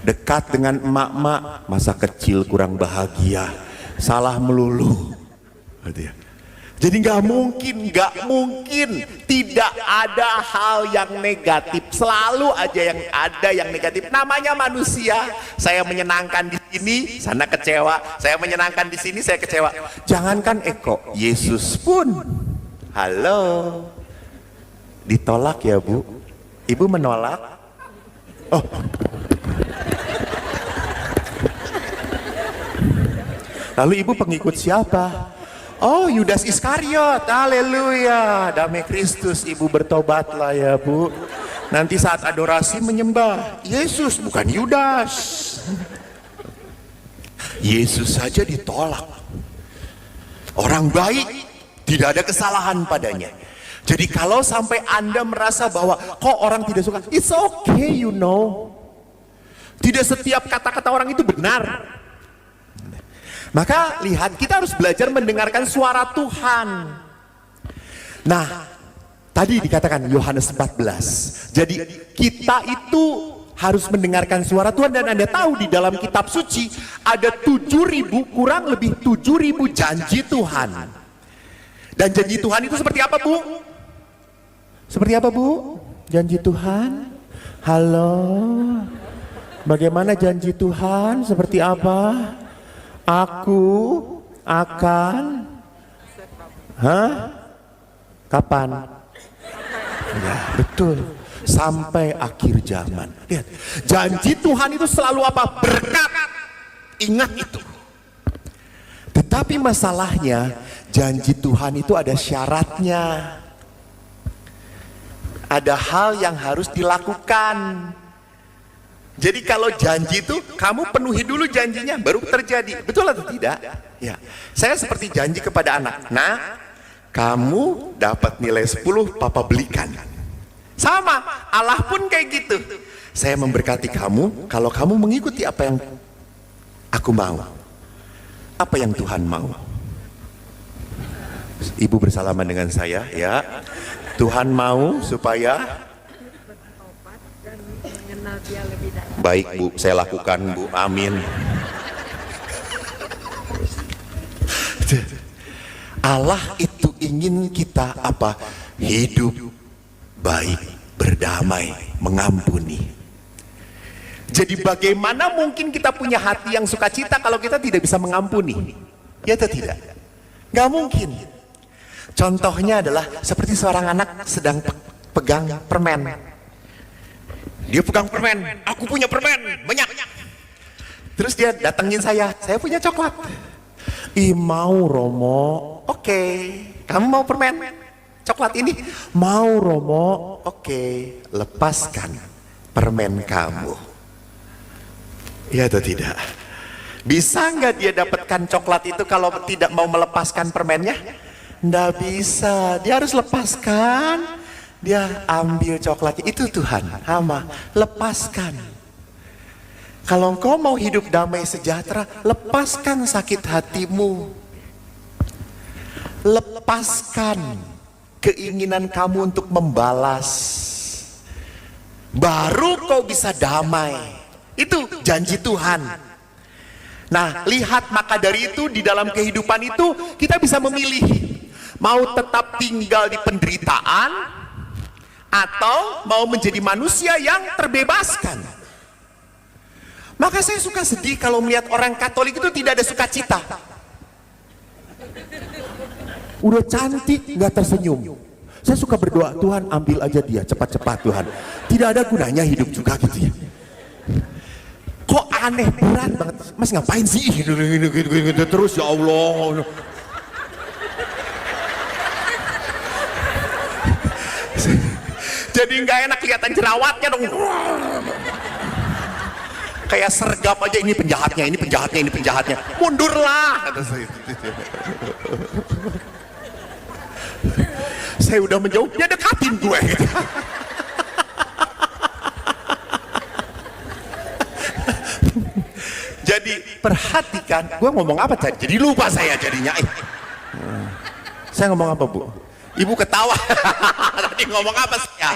Dekat dengan emak-emak, masa kecil kurang bahagia, salah melulu. Jadi nggak mungkin tidak ada hal yang negatif, selalu aja yang negatif. Namanya manusia. Saya menyenangkan di sini, sana kecewa. Saya menyenangkan di sini, saya kecewa. Jangankan Eko, Yesus pun, halo, ditolak ya Bu. Ibu menolak. Oh. Lalu ibu pengikut siapa? Oh, Yudas Iskariot. Haleluya, damai Kristus. Ibu bertobatlah ya Bu. Nanti saat adorasi menyembah Yesus, bukan Yudas. Yesus saja ditolak. Orang baik, tidak ada kesalahan padanya. Jadi kalau sampai Anda merasa bahwa kok orang tidak suka, it's okay, you know. Tidak setiap kata-kata orang itu benar. Maka lihat, kita harus belajar mendengarkan suara Tuhan. Nah, tadi dikatakan Yohanes 14. Jadi kita itu harus mendengarkan suara Tuhan. Dan Anda tahu di dalam kitab suci ada 7.000, kurang lebih 7.000 janji Tuhan. Dan janji Tuhan itu seperti apa Bu? Seperti apa Bu? Janji Tuhan? Halo, bagaimana janji Tuhan? Seperti apa? Aku akan, kapan? Ya, betul. Sampai akhir zaman. Lihat, janji Tuhan itu selalu apa? Berkat. Ingat itu. Tetapi masalahnya, janji Tuhan itu ada syaratnya. Ada hal yang harus dilakukan. Jadi kalau janji itu kamu penuhi dulu janjinya baru terjadi. Betul atau tidak? Ya. Saya seperti janji kepada anak. Nah, kamu dapat nilai 10, papa belikan. Sama, Allah pun kayak gitu. Saya memberkati kamu kalau kamu mengikuti apa yang aku mau. Apa yang Tuhan mau. Ibu bersalaman dengan saya ya. Tuhan mau supaya baik Bu, saya lakukan Bu, amin. Allah itu ingin kita apa? Hidup baik, berdamai, mengampuni. Jadi bagaimana mungkin kita punya hati yang sukacita kalau kita tidak bisa mengampuni? Ya atau tidak? Gak mungkin. Contohnya adalah seperti seorang anak sedang pegang permen. Dia pegang permen, aku punya permen banyak. Terus dia datengin saya punya coklat. Ih mau Romo, oke. Kamu mau permen coklat ini? Mau Romo, oke. Lepaskan permen kamu. Iya atau tidak? Bisa nggak dia dapatkan coklat itu kalau tidak mau melepaskan permennya? Nggak bisa, dia harus lepaskan. Dia ambil coklatnya, itu Tuhan, Hama, lepaskan. Kalau engkau mau hidup damai sejahtera, lepaskan sakit hatimu. Lepaskan keinginan kamu untuk membalas. Baru kau bisa damai. Itu janji Tuhan. Nah, lihat, maka dari itu di dalam kehidupan itu kita bisa memilih. Mau tetap tinggal di penderitaan atau mau menjadi manusia yang terbebaskan. Maka saya suka sedih kalau melihat orang Katolik itu tidak ada sukacita. Udah cantik nggak tersenyum. Saya suka berdoa, Tuhan ambil aja dia cepat-cepat Tuhan. Tidak ada gunanya hidup juga gitu ya. Kok aneh, berat banget. Mas ngapain sih terus ya Allah. Jadi nggak enak kelihatan jerawatnya dong. Kayak sergap aja, ini penjahatnya, ini penjahatnya, ini penjahatnya. Mundurlah. Saya udah menjauh, dia dekatin gue. Gitu. Jadi perhatikan, gue ngomong apa tadi? Jadi lupa saya jadinya. Saya ngomong apa Bu? Ibu ketawa. Tadi ngomong apa sih ya?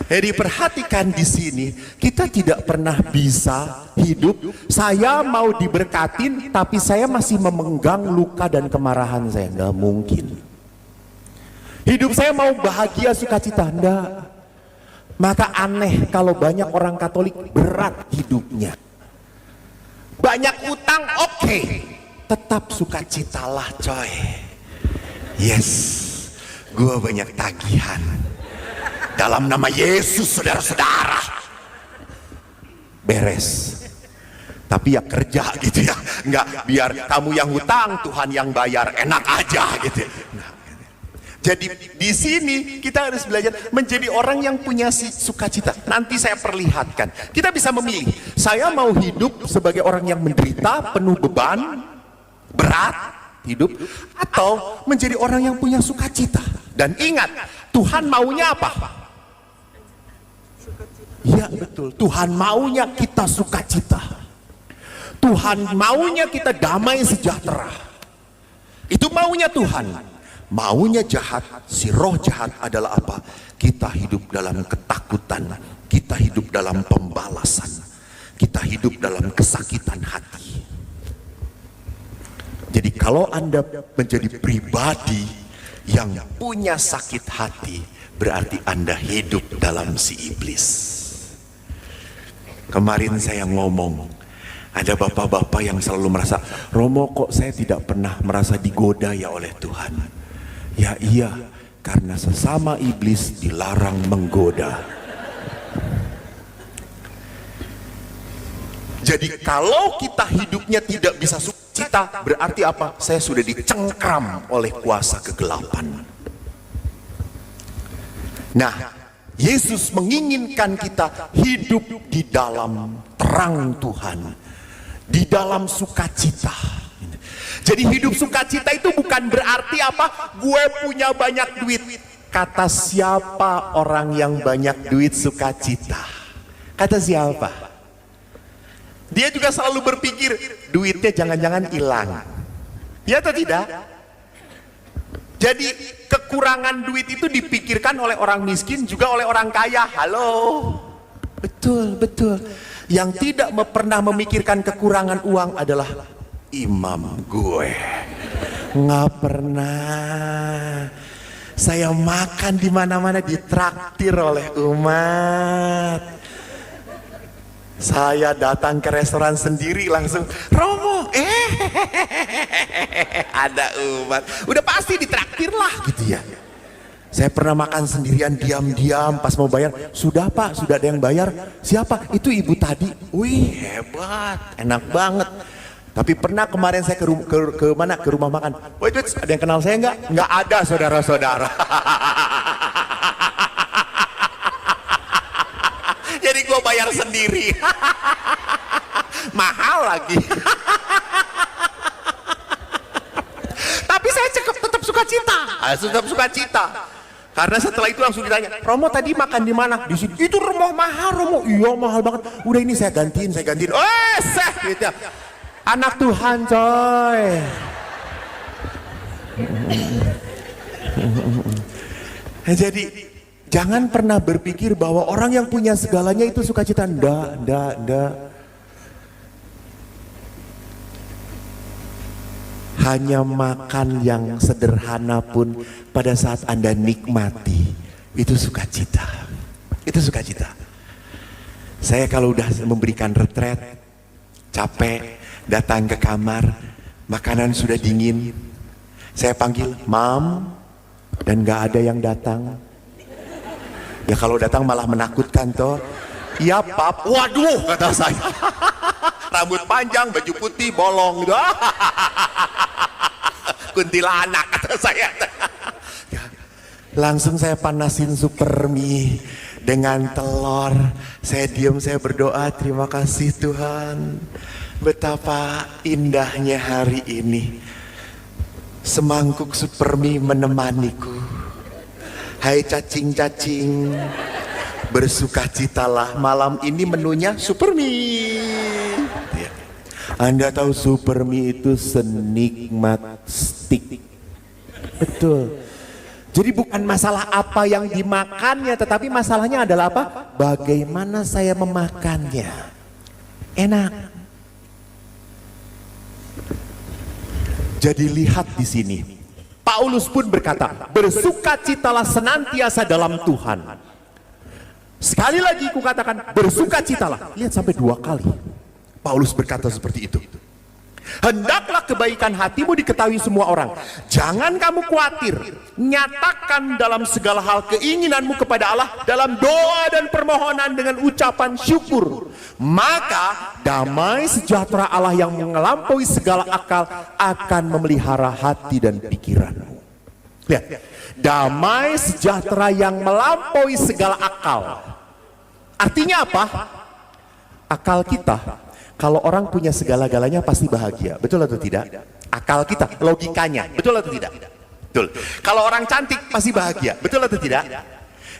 Jadi perhatikan di sini, kita tidak pernah bisa hidup. Saya mau diberkatin, tapi saya masih memegang luka dan kemarahan saya. Nggak mungkin. Hidup saya mau bahagia, sukacita, enggak. Maka aneh kalau banyak orang Katolik berat hidupnya. Banyak utang, oke. Tetap sukacitalah coy. Yes, gua banyak tagihan. Dalam nama Yesus saudara-saudara. Beres. Tapi ya kerja gitu ya. Enggak biar kamu yang hutang, Tuhan yang bayar, enak aja gitu. Nah, jadi di sini kita harus belajar menjadi orang yang punya sukacita. Nanti saya perlihatkan. Kita bisa memilih. Saya mau hidup sebagai orang yang menderita, penuh beban, berat hidup, atau menjadi orang yang punya sukacita. Dan ingat, Tuhan maunya apa? Iya betul, Tuhan maunya kita sukacita. Tuhan maunya kita damai sejahtera. Itu maunya Tuhan. Maunya jahat, si roh jahat adalah apa? Kita hidup dalam ketakutan, kita hidup dalam pembalasan, kita hidup dalam kesakitan hati. Jadi kalau Anda menjadi pribadi yang punya sakit hati, berarti Anda hidup dalam si iblis. Kemarin saya ngomong, ada bapak-bapak yang selalu merasa, Romo kok saya tidak pernah merasa digoda ya oleh Tuhan. Ya iya, karena sesama iblis dilarang menggoda. Jadi kalau kita hidupnya tidak bisa sukacita, berarti apa? Saya sudah dicengkram oleh kuasa kegelapan. Nah, Yesus menginginkan kita hidup di dalam terang Tuhan, di dalam sukacita. Jadi hidup sukacita itu bukan berarti apa? Gue punya banyak duit. Kata siapa orang yang banyak duit sukacita? Kata siapa? Dia juga selalu berpikir duitnya jangan-jangan hilang. Ya atau tidak? Jadi kekurangan duit itu dipikirkan oleh orang miskin juga oleh orang kaya. Halo. Betul, betul. Yang tidak pernah memikirkan kekurangan uang adalah imam gue. Nggak pernah. Saya makan di mana-mana ditraktir oleh umat. Saya datang ke restoran sendiri langsung, Romo, ada umat, udah pasti ditraktir lah gitu ya. Saya pernah makan sendirian diam-diam, pas mau bayar, sudah Pak, sudah ada yang bayar. Siapa? Itu ibu tadi. Wih hebat, enak banget. Tapi pernah kemarin saya ke mana? Ke rumah makan. Wait, ada yang kenal saya nggak? Nggak ada, saudara-saudara. Jadi gue bayar sendiri. Mahal lagi. Tapi saya tetap sukacita. Tetap sukacita. Karena setelah itu langsung ditanya, Romo tadi makan di mana? Di sini. Itu Romo mahal, Romo. Iya mahal banget. Udah ini saya gantiin. Oh, gitu. Anak Tuhan, coy. Jadi jangan pernah berpikir bahwa orang yang punya segalanya itu sukacita. Ndak. Hanya makan yang sederhana pun pada saat Anda nikmati, itu sukacita. Itu sukacita. Saya kalau udah memberikan retret, capek, datang ke kamar, makanan sudah dingin, saya panggil, Mam, dan gak ada yang datang. Ya kalau datang malah menakutkan toh. Iya Pap, waduh kata saya. Rambut panjang, baju putih, bolong gitu. Kuntilanak kata saya. Langsung saya panasin super mie dengan telur. Saya diam, saya berdoa, terima kasih Tuhan. Betapa indahnya hari ini. Semangkuk super mie menemaniku. Hai cacing-cacing, bersukacitalah, malam ini menunya super mie. Anda tahu super mie itu senikmat steak. Betul. Jadi bukan masalah apa yang dimakannya, tetapi masalahnya adalah apa? Bagaimana saya memakannya. Enak. Jadi lihat di sini. Paulus pun berkata, bersukacitalah senantiasa dalam Tuhan. Sekali lagi kukatakan, bersukacitalah. Lihat sampai 2 kali. Paulus berkata seperti itu. Hendaklah kebaikan hatimu diketahui semua orang. Jangan kamu khawatir. Nyatakan dalam segala hal keinginanmu kepada Allah dalam doa dan permohonan dengan ucapan syukur. Maka damai sejahtera Allah yang melampaui segala akal akan memelihara hati dan pikiranmu. Lihat, damai sejahtera yang melampaui segala akal. Artinya apa? Akal kita. Kalau orang punya segala-galanya pasti bahagia, betul atau tidak? Akal kita, logikanya, betul atau tidak? Betul. Kalau orang cantik pasti bahagia, betul atau tidak?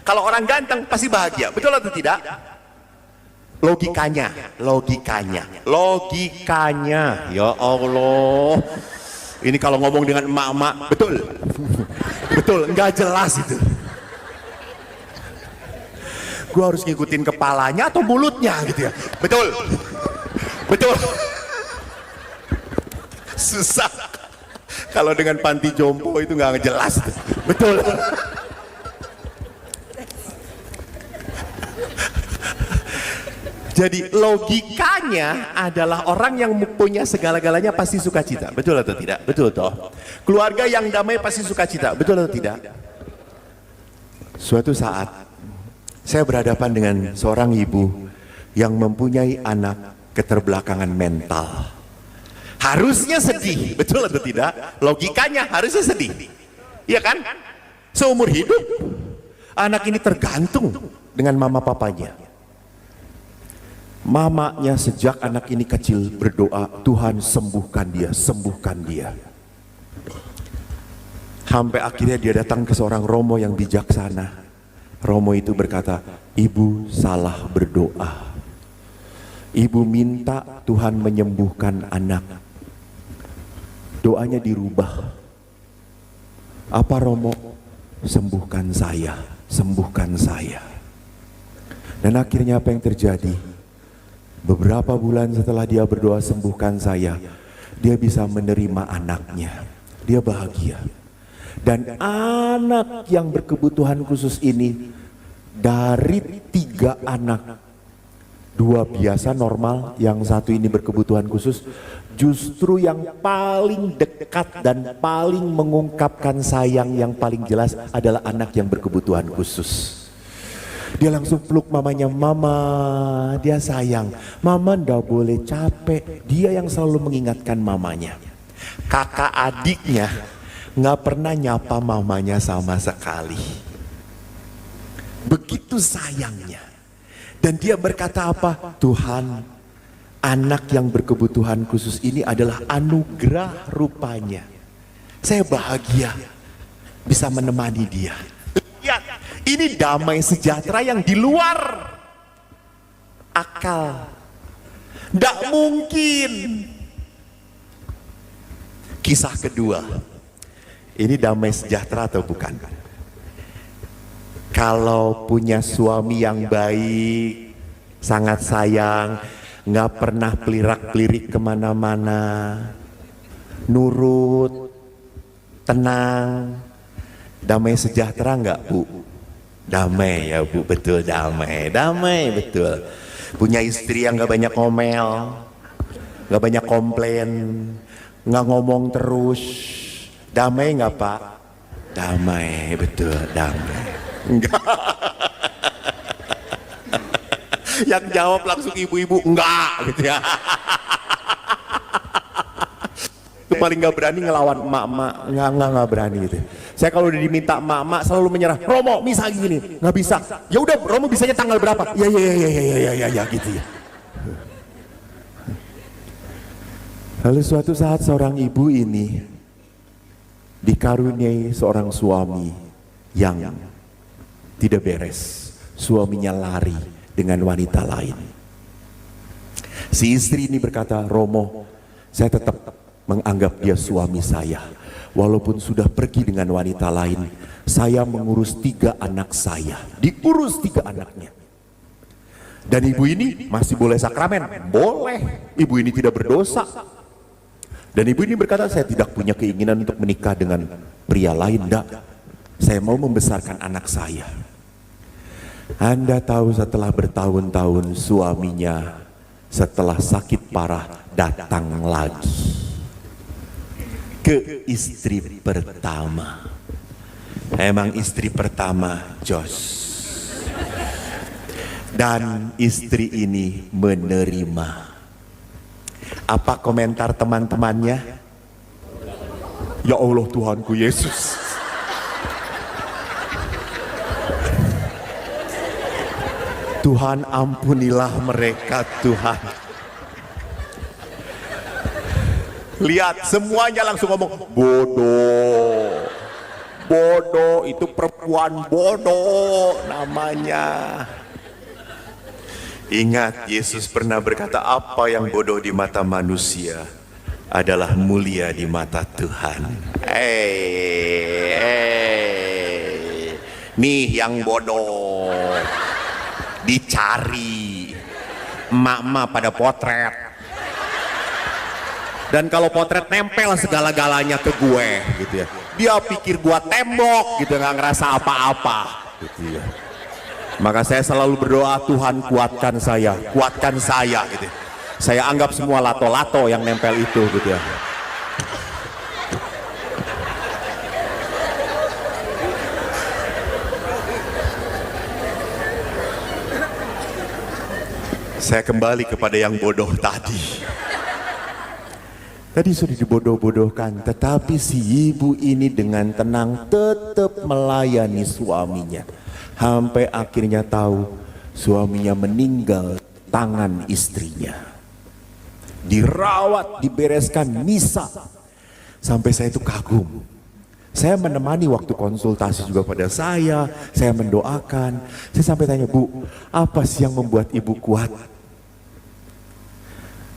Kalau orang ganteng pasti bahagia, betul atau tidak? Logikanya. Ya Allah. Ini kalau ngomong dengan emak-emak, betul. Betul, nggak jelas itu. Gua harus ngikutin kepalanya atau mulutnya gitu ya. Betul. Betul. Susah. Kalau dengan panti jompo itu nggak jelas. Betul. Jadi logikanya adalah orang yang punya segala-galanya pasti sukacita. Betul atau tidak? Betul toh. Keluarga yang damai pasti sukacita. Betul atau tidak? Suatu saat saya berhadapan dengan seorang ibu yang mempunyai anak keterbelakangan mental. Harusnya sedih, betul atau tidak? Logikanya harusnya sedih. Iya kan? Seumur hidup anak ini tergantung dengan mama papanya. Mamanya sejak anak ini kecil berdoa, Tuhan sembuhkan dia, sembuhkan dia. Sampai akhirnya dia datang ke seorang Romo yang bijaksana. Romo itu berkata, ibu salah berdoa. Ibu minta Tuhan menyembuhkan anak. Doanya dirubah. Apa Romo? Sembuhkan saya, sembuhkan saya. Dan akhirnya apa yang terjadi? Beberapa bulan setelah dia berdoa sembuhkan saya, dia bisa menerima anaknya. Dia bahagia. Dan anak yang berkebutuhan khusus ini, dari 3 anak, 2 biasa normal, yang 1 ini berkebutuhan khusus, justru yang paling dekat dan paling mengungkapkan sayang yang paling jelas adalah anak yang berkebutuhan khusus. Dia langsung peluk mamanya. Mama, dia sayang. Mama ndak boleh capek. Dia yang selalu mengingatkan mamanya. Kakak adiknya nggak pernah nyapa mamanya sama sekali. Begitu sayangnya. Dan dia berkata apa? Tuhan, anak yang berkebutuhan khusus ini adalah anugerah rupanya. Saya bahagia bisa menemani dia. Lihat, ini damai sejahtera yang di luar akal. Tidak mungkin. Kisah kedua. Ini damai sejahtera atau bukan? Kalau punya suami yang baik, sangat sayang, nggak pernah pelirak-pelirik kemana-mana, nurut, tenang, damai sejahtera nggak Bu? Damai ya Bu, betul damai, damai betul. Punya istri yang nggak banyak ngomel, nggak banyak komplain, nggak ngomong terus, damai nggak Pak? Damai betul, damai. Enggak. Yang jawab langsung ibu-ibu enggak gitu ya. Itu paling nggak berani ngelawan emak-emak, nggak berani gitu. Saya kalau udah diminta emak-emak selalu menyerah. Romo misal gini, nggak bisa. Ya udah, Romo bisanya tanggal berapa? Ya gitu ya. Lalu suatu saat seorang ibu ini dikaruniai seorang suami yang tidak beres. Suaminya lari dengan wanita lain. Si istri ini berkata, Romo, saya tetap menganggap dia suami saya. Walaupun sudah pergi dengan wanita lain, saya mengurus 3 anak saya. Diurus 3 anaknya. Dan ibu ini masih boleh sakramen? Boleh. Ibu ini tidak berdosa. Dan ibu ini berkata, saya tidak punya keinginan untuk menikah dengan pria lain. Enggak. Saya mau membesarkan anak saya. Anda tahu setelah bertahun-tahun suaminya setelah sakit parah datang lagi ke istri pertama. Emang istri pertama jos. Dan istri ini menerima. Apa komentar teman-temannya? Ya Allah Tuhanku Yesus. Tuhan ampunilah mereka Tuhan. Lihat semuanya langsung ngomong bodoh. Bodoh itu perempuan bodoh namanya. Ingat Yesus pernah berkata apa yang bodoh di mata manusia adalah mulia di mata Tuhan. Nih yang bodoh dicari, emak-emak pada potret, dan kalau potret nempel segala-galanya ke gue gitu ya, dia pikir gua tembok gitu, nggak ngerasa apa-apa gitu ya. Maka saya selalu berdoa, Tuhan kuatkan saya gitu. Saya anggap semua lato-lato yang nempel itu gitu ya. Saya kembali kepada yang bodoh tadi. Tadi sudah dibodoh-bodohkan, tetapi si ibu ini dengan tenang tetap melayani suaminya. Sampai akhirnya tahu suaminya meninggal tangan istrinya. Dirawat, dibereskan, misa. Sampai saya itu kagum. Saya menemani waktu konsultasi juga pada saya mendoakan. Saya sampai tanya, Bu, apa sih yang membuat ibu kuat?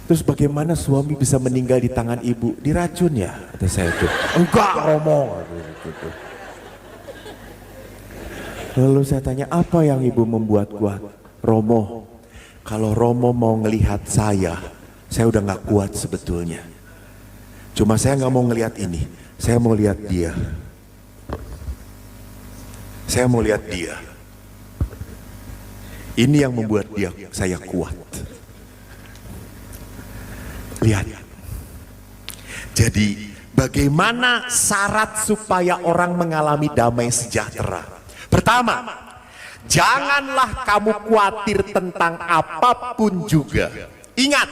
Terus bagaimana suami bisa meninggal di tangan ibu? Diracun ya? Kata saya itu. Enggak, Romo. Lalu saya tanya, apa yang ibu membuat kuat? Romo, kalau Romo mau ngelihat saya udah gak kuat sebetulnya. Cuma saya gak mau ngelihat ini, saya mau lihat dia. Saya mau lihat dia. Ini yang membuat saya kuat. Lihat. Jadi bagaimana syarat supaya orang mengalami damai sejahtera? Pertama, Janganlah kamu khawatir tentang apapun juga. Ingat,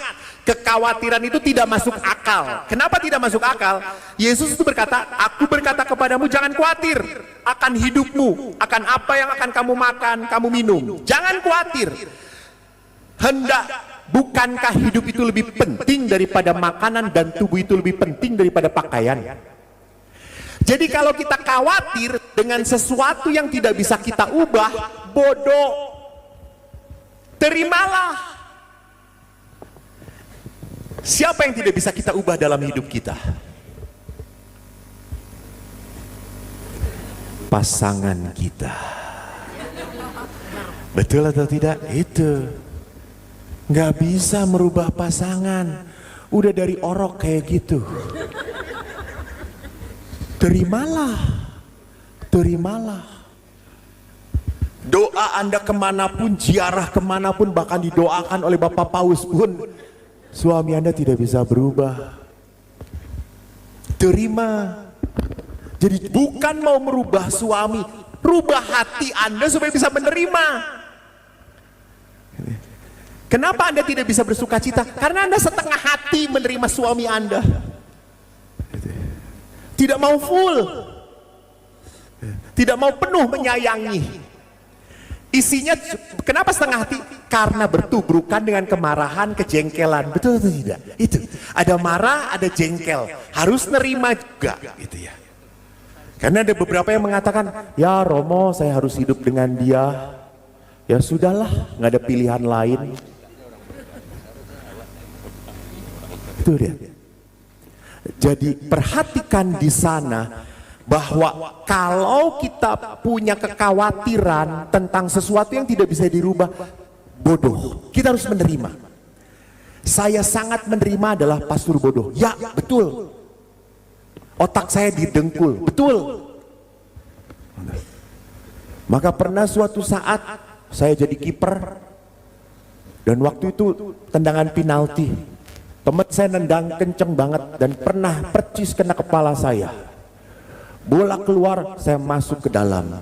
kekhawatiran itu tidak masuk akal. Kenapa tidak masuk akal? Yesus itu berkata, aku berkata kepadamu jangan khawatir akan hidupmu, akan apa yang akan kamu makan, kamu minum. Jangan khawatir. Bukankah hidup itu lebih penting daripada makanan dan tubuh itu lebih penting daripada pakaian? Jadi kalau kita khawatir dengan sesuatu yang tidak bisa kita ubah, bodoh. Terimalah. Siapa yang tidak bisa kita ubah dalam hidup kita? Pasangan kita. Betul atau tidak? Itu nggak bisa merubah pasangan. Udah dari orok kayak gitu. Terimalah. Terimalah. Doa Anda kemanapun, ziarah kemanapun, bahkan didoakan oleh Bapak Paus pun, suami Anda tidak bisa berubah. Terima. Jadi bukan mau merubah suami, rubah hati Anda supaya bisa menerima. Kenapa Anda tidak bisa bersuka cita? Karena Anda setengah hati menerima suami Anda. Tidak mau full. Tidak mau penuh menyayangi. Isinya, kenapa setengah hati? Karena bertubrukan dengan kemarahan, kejengkelan. Betul atau tidak? Itu. Ada marah, ada jengkel. Harus nerima juga. Gitu ya. Karena ada beberapa yang mengatakan, ya Romo saya harus hidup dengan dia. Ya sudahlah, nggak ada pilihan lain. Itu dia. Jadi perhatikan di sana bahwa kalau kita punya kekhawatiran tentang sesuatu yang tidak bisa dirubah, bodoh. Kita harus menerima. Saya sangat menerima adalah pastor bodoh. Ya, betul. Otak saya didengkul. Betul. Maka pernah suatu saat saya jadi kiper dan waktu itu tendangan penalti. Teman saya nendang kenceng banget dan pernah percis kena kepala saya. Bola keluar, saya masuk ke dalam.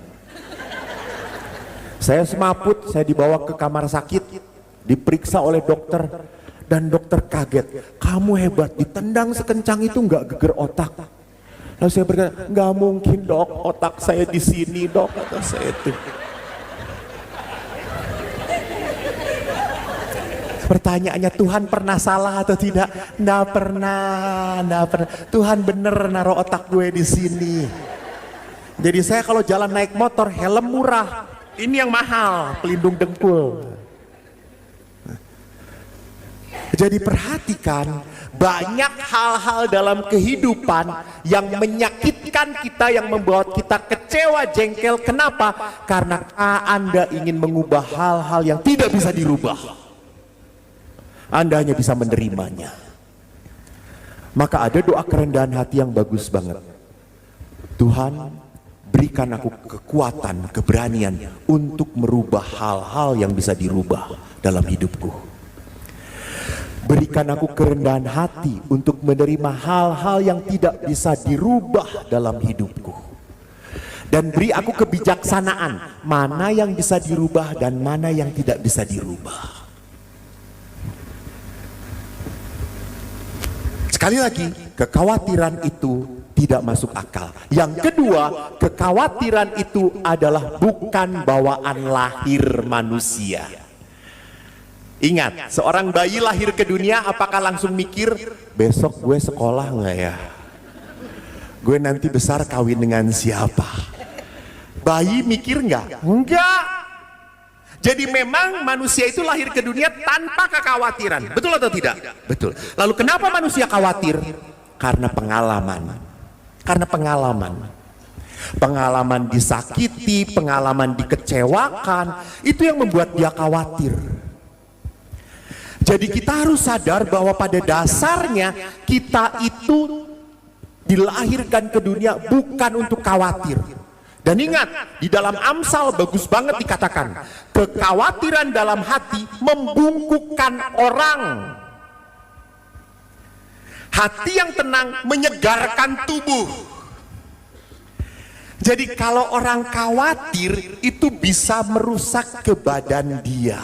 Saya semaput, saya dibawa ke kamar sakit, diperiksa oleh dokter, dan dokter kaget. Kamu hebat, ditendang sekencang itu nggak geger otak. Lalu saya berkata, nggak mungkin dok, otak saya di sini dok, kata saya itu. Pertanyaannya, Tuhan pernah salah atau tidak? Nggak pernah, nggak pernah. Tuhan bener naruh otak gue di sini. Jadi saya kalau jalan naik motor, helm murah. Ini yang mahal, pelindung dengkul. Jadi perhatikan, banyak hal-hal dalam kehidupan yang menyakitkan kita, yang membuat kita kecewa, jengkel. Kenapa? Karena Anda ingin mengubah hal-hal yang tidak bisa dirubah. Anda hanya bisa menerimanya. Maka ada doa kerendahan hati yang bagus banget. Tuhan, berikan aku kekuatan, keberanian untuk merubah hal-hal yang bisa dirubah dalam hidupku. Berikan aku kerendahan hati untuk menerima hal-hal yang tidak bisa dirubah dalam hidupku. Dan beri aku kebijaksanaan, mana yang bisa dirubah dan mana yang tidak bisa dirubah. Sekali lagi, kekhawatiran itu tidak masuk akal. Yang kedua, kekhawatiran itu adalah bukan bawaan lahir manusia. Ingat, seorang bayi lahir ke dunia apakah langsung mikir, besok gue sekolah nggak ya? Gue nanti besar kawin dengan siapa? Bayi mikir nggak? Enggak. Jadi memang manusia itu lahir ke dunia tanpa kekhawatiran. Betul atau tidak? Betul. Lalu kenapa manusia khawatir? Karena pengalaman. Karena pengalaman. Pengalaman disakiti, pengalaman dikecewakan, itu yang membuat dia khawatir. Jadi kita harus sadar bahwa pada dasarnya kita itu dilahirkan ke dunia bukan untuk khawatir. Dan ingat, di dalam Amsal bagus banget dikatakan, kekhawatiran dalam hati membungkukkan orang. Hati yang tenang menyegarkan tubuh. Jadi kalau orang khawatir itu bisa merusak ke badan dia,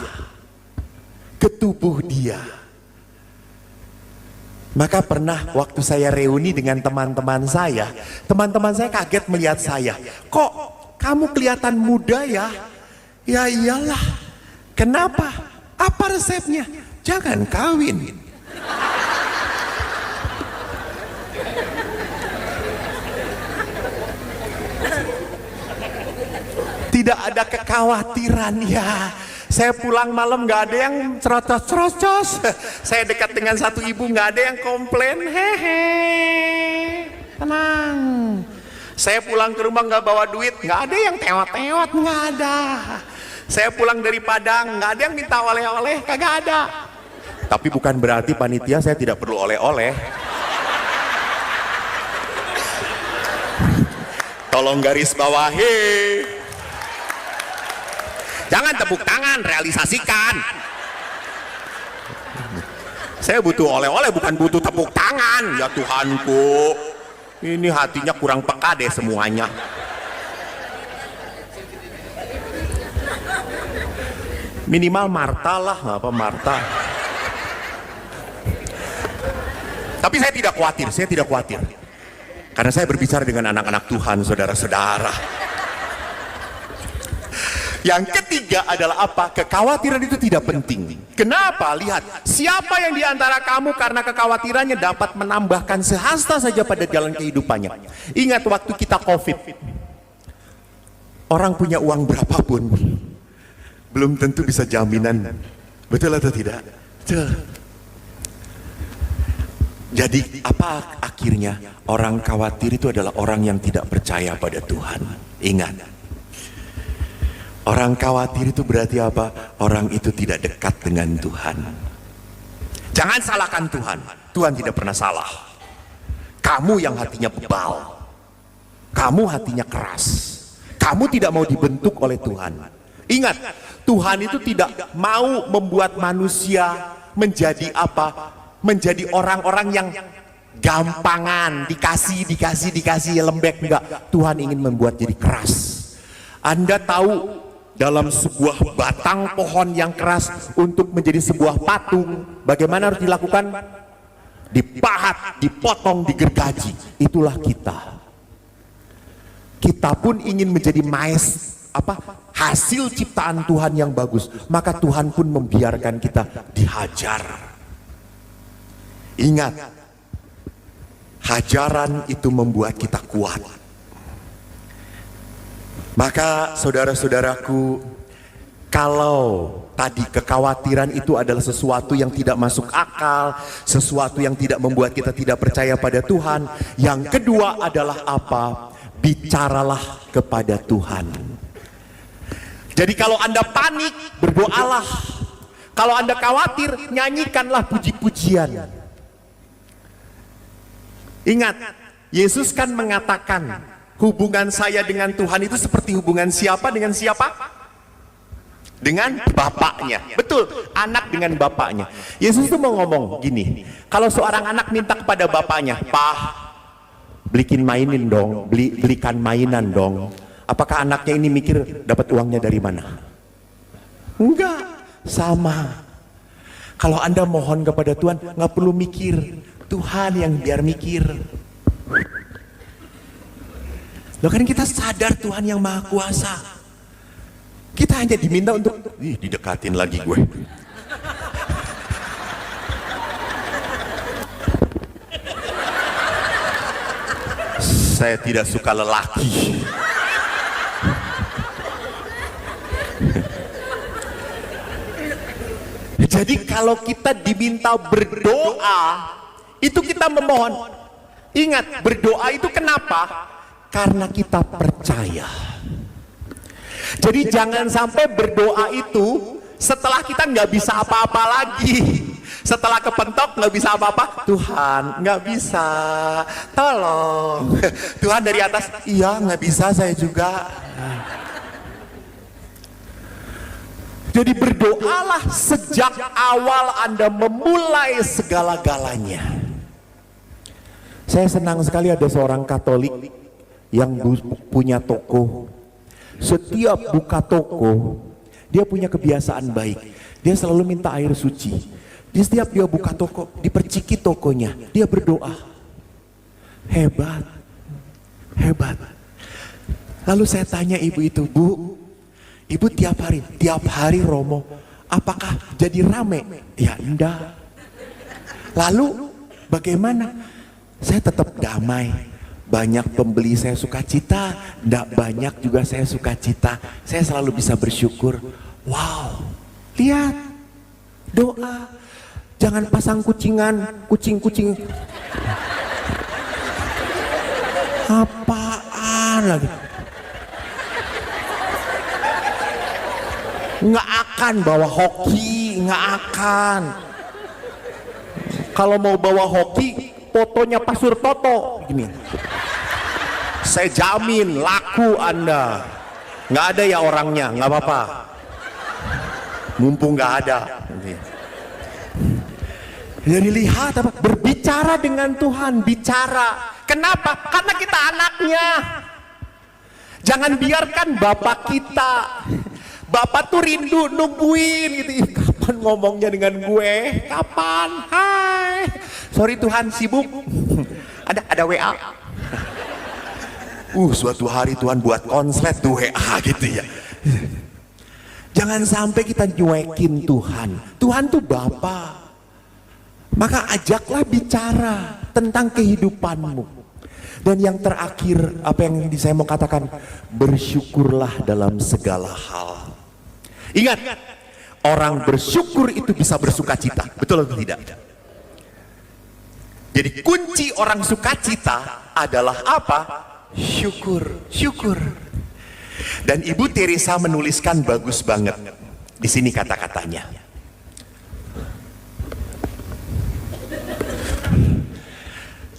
ke tubuh dia. Maka pernah waktu saya reuni dengan teman-teman saya kaget melihat saya. Kok kamu kelihatan muda ya? Ya iyalah. Kenapa? Apa resepnya? Jangan kawin. Tidak ada kekhawatiran ya. Saya pulang malam nggak ada yang cerocos. Saya dekat dengan satu ibu nggak ada yang komplain. Hehe, tenang. Saya pulang ke rumah nggak bawa duit, nggak ada yang tewat, nggak ada. Saya pulang dari Padang nggak ada yang minta oleh-oleh, kagak ada. Tapi bukan berarti panitia saya tidak perlu oleh-oleh. Tolong garis bawahi. Jangan tepuk tangan, realisasikan. Saya butuh oleh-oleh, bukan butuh tepuk tangan. Ya Tuhanku, ini hatinya kurang peka deh semuanya. Minimal Marta lah, apa Marta. Tapi saya tidak khawatir. Karena saya berbicara dengan anak-anak Tuhan, saudara-saudara. Yang ketiga adalah apa? Kekhawatiran itu tidak penting. Kenapa? Lihat, siapa yang diantara kamu karena kekhawatirannya dapat menambahkan sehasta saja pada jalan kehidupannya. Ingat waktu kita COVID, orang punya uang berapapun, belum tentu bisa jaminan. Betul atau tidak? Betul. Jadi apa akhirnya? Orang khawatir itu adalah orang yang tidak percaya pada Tuhan. Ingat. Orang khawatir itu berarti apa? Orang itu tidak dekat dengan Tuhan. Jangan salahkan Tuhan. Tuhan tidak pernah salah. Kamu yang hatinya bebal. Kamu hatinya keras. Kamu tidak mau dibentuk oleh Tuhan. Ingat, Tuhan itu tidak mau membuat manusia menjadi apa? Menjadi orang-orang yang gampangan, dikasih lembek. Enggak, Tuhan ingin membuat jadi keras. Anda tahu dalam sebuah batang pohon yang keras untuk menjadi sebuah patung, bagaimana harus dilakukan? Dipahat, dipotong, digergaji. Itulah kita. Kita pun ingin menjadi hasil ciptaan Tuhan yang bagus. Maka Tuhan pun membiarkan kita dihajar. Ingat, hajaran itu membuat kita kuat. Maka saudara-saudaraku, kalau tadi kekhawatiran itu adalah sesuatu yang tidak masuk akal, sesuatu yang tidak membuat kita tidak percaya pada Tuhan. Yang kedua adalah apa? Bicaralah kepada Tuhan. Jadi kalau Anda panik, berdoalah. Kalau Anda khawatir, nyanyikanlah puji-pujian. Ingat, Yesus kan mengatakan, hubungan saya dengan Tuhan itu seperti hubungan siapa dengan siapa? Dengan bapaknya. Betul, anak dengan bapaknya. Yesus itu mau ngomong gini, kalau seorang anak minta kepada bapaknya, "Pak, belikan mainan dong." Apakah anaknya ini mikir dapat uangnya dari mana? Enggak, sama. Kalau Anda mohon kepada Tuhan, nggak perlu mikir, Tuhan yang biar mikir. Loh kan kita sadar Tuhan yang Maha Kuasa. Kita hanya diminta untuk didekatin lagi gue. Saya tidak suka lelaki. Jadi kalau kita diminta berdoa, itu kita memohon. Ingat, berdoa itu kenapa? Karena kita percaya. Jadi jangan sampai berdoa itu setelah kita nggak bisa apa-apa lagi, setelah kepentok nggak bisa apa-apa, Tuhan nggak bisa, tolong. Tuhan dari atas, iya nggak bisa saya juga. Jadi berdoalah sejak awal Anda memulai segala-galanya. Saya senang sekali ada seorang Katolik yang punya toko. Setiap buka toko, dia punya kebiasaan baik. Dia selalu minta air suci. Di setiap dia buka toko, diperciki tokonya, dia berdoa. Hebat, hebat. Lalu saya tanya ibu itu, Bu, ibu tiap hari Romo, apakah jadi rame? Ya enggak. Lalu bagaimana? Saya tetap damai. Banyak pembeli saya sukacita, enggak banyak juga saya sukacita. Saya selalu bisa bersyukur. Wow, lihat, doa. Jangan pasang kucingan, kucing-kucing. Apaan lagi? Nggak akan bawa hoki, nggak akan. Kalau mau bawa hoki, fotonya Pak Surtoto gini. Saya jamin laku Anda. Nggak ada ya orangnya, nggak apa-apa. Mumpung nggak ada. Jadi lihat apa? Berbicara dengan Tuhan, bicara. Kenapa? Karena kita anaknya. Jangan biarkan Bapak kita. Bapak tuh rindu nungguin gitu. Kapan ngomongnya dengan gue? Kapan? Hai. Sorry Tuhan, sibuk. Ada WA. Suatu hari Tuhan buat konslet tuh WA gitu ya. Jangan sampai kita nyuekin Tuhan. Tuhan tuh Bapa. Maka ajaklah bicara tentang kehidupanmu. Dan yang terakhir, apa yang saya mau katakan, bersyukurlah dalam segala hal. Ingat, orang bersyukur itu bisa bersukacita. Betul atau tidak? Jadi kunci orang sukacita adalah apa? Syukur, syukur. Dan Ibu Teresa menuliskan bagus banget. Di sini kata-katanya.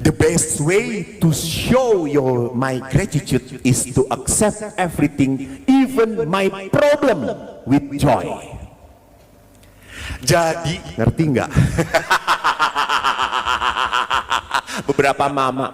The best way to show my gratitude is to accept everything, even my problem, with joy. Jadi, ngerti nggak? Beberapa mama,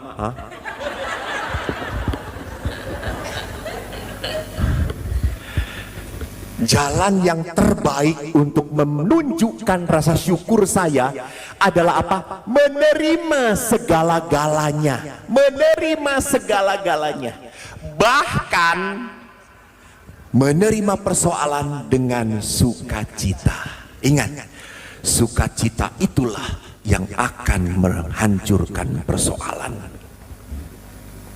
jalan yang terbaik untuk menunjukkan rasa syukur saya adalah apa? Menerima segala-galanya. Menerima segala-galanya. Bahkan menerima persoalan dengan sukacita. Ingat, sukacita itulah yang akan menghancurkan persoalan.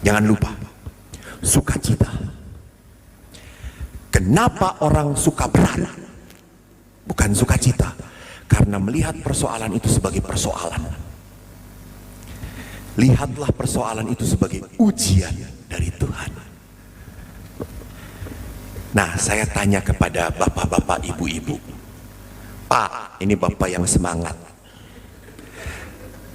Jangan lupa, sukacita. Kenapa orang suka berat? Bukan sukacita, karena melihat persoalan itu sebagai persoalan. Lihatlah persoalan itu sebagai ujian dari Tuhan. Nah, saya tanya kepada bapak-bapak, ibu-ibu. Pak, ini bapak yang semangat.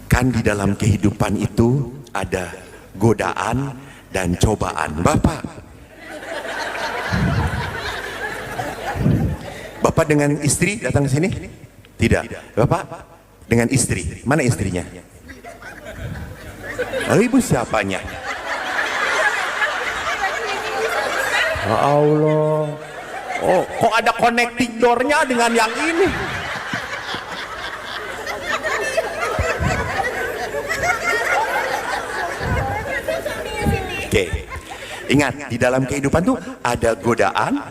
Kan di dalam kehidupan itu ada godaan dan cobaan. Bapak dengan istri datang ke sini? Tidak. Bapak dengan istri. Mana istrinya? Lalu ibu siapanya? Ya Allah. Oh, kok ada connecting door-nya dengan yang ini? Oke. Ingat, di dalam kehidupan tuh ada godaan,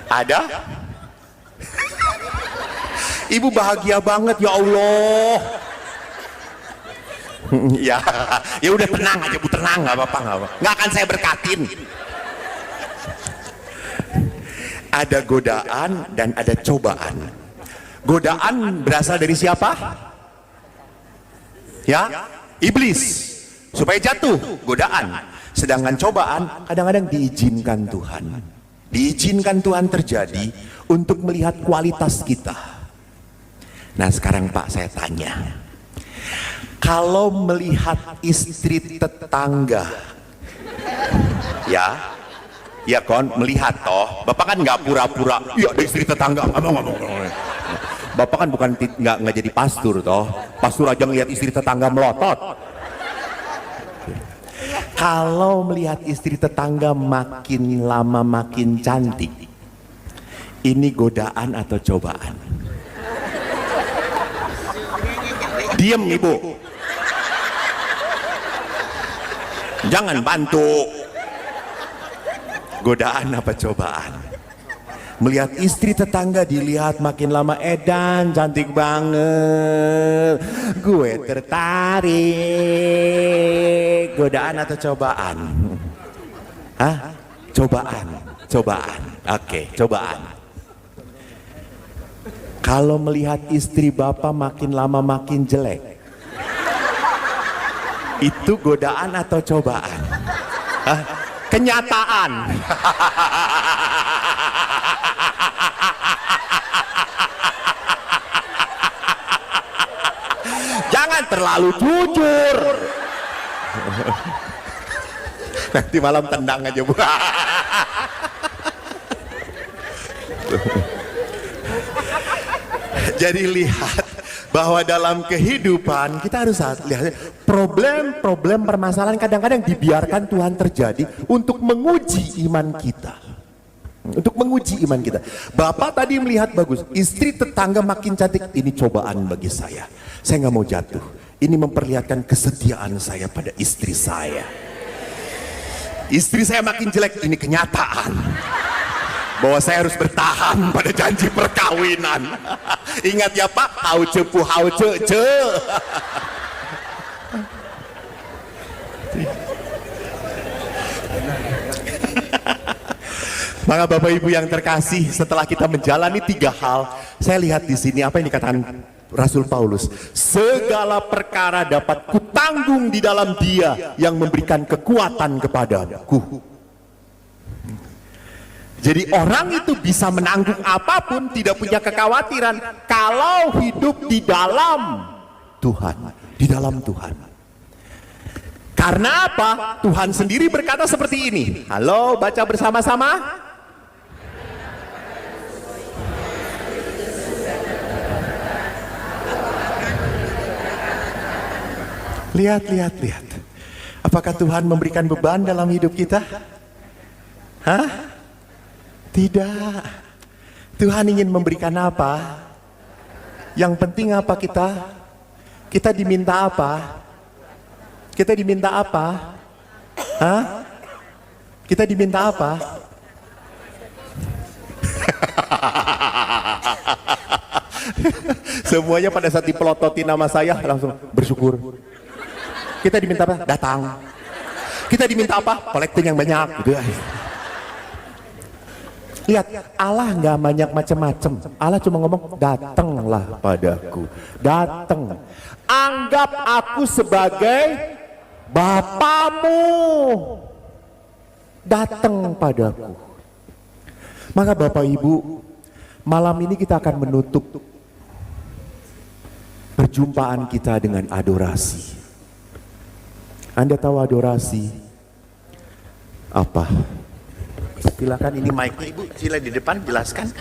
ada. Ibu bahagia banget, ya Allah. ya udah tenang aja Bu, tenang, nggak apa-apa, nggak akan saya berkatin. Ada godaan dan ada cobaan. Godaan berasal dari siapa? Ya, iblis, supaya jatuh, godaan. Sedangkan cobaan kadang-kadang diizinkan Tuhan. Diizinkan Tuhan terjadi untuk melihat kualitas kita. Nah sekarang Pak, saya tanya, kalau melihat istri tetangga, ya kon melihat toh, Bapak kan nggak pura-pura, iya istri tetangga, Bapak kan bukan nggak jadi pastor toh, pastor aja ngelihat istri tetangga melotot. Kalau melihat istri tetangga makin lama makin cantik, ini godaan atau cobaan? Diam ibu, jangan bantu. Godaan apa cobaan? Melihat istri tetangga dilihat makin lama edan, cantik banget, gue tertarik. Godaan atau cobaan? Hah? Cobaan, cobaan. Oke, cobaan. Kalau melihat istri bapak makin lama makin jelek, itu godaan atau cobaan? Hah? Kenyataan. Jangan terlalu jujur. Nanti malam tendang aja bu. Jadi lihat bahwa dalam kehidupan kita harus lihat problem-problem permasalahan kadang-kadang dibiarkan Tuhan terjadi untuk menguji iman kita. Untuk menguji iman kita. Bapak tadi melihat bagus, istri tetangga makin cantik, ini cobaan bagi saya. Saya nggak mau jatuh. Ini memperlihatkan kesetiaan saya pada istri saya. Istri saya makin jelek, ini kenyataan bahwa saya harus bertahan pada janji perkawinan. Ingat ya Pak, hau cepu hau ce. Maka Bapak Ibu yang terkasih, setelah kita menjalani 3 hal, saya lihat di sini apa yang dikatakan Rasul Paulus, segala perkara dapat kutanggung di dalam Dia yang memberikan kekuatan kepadaku. Jadi orang itu bisa menanggung apapun, tidak punya kekhawatiran kalau hidup di dalam Tuhan, di dalam Tuhan. Karena apa? Tuhan sendiri berkata seperti ini. Halo, baca bersama-sama. Lihat. Apakah Tuhan memberikan beban dalam hidup kita? Hah? Tidak. Tuhan ingin memberikan apa? Yang penting apa kita? Kita diminta apa? Kita diminta apa? Hah? Kita diminta apa? Semuanya pada saat dipelototin nama saya langsung bersyukur. Kita diminta apa? Datang. Kita diminta apa? Collecting yang banyak gitu. Lihat, Allah nggak banyak macam-macam. Allah cuma ngomong, datanglah padaku. Datang. Anggap aku sebagai Bapamu. Datang padaku. Maka Bapak Ibu, malam ini kita akan menutup perjumpaan kita dengan adorasi. Anda tahu adorasi apa? Silakan, ini mic-nya Ibu, sila di depan jelaskan.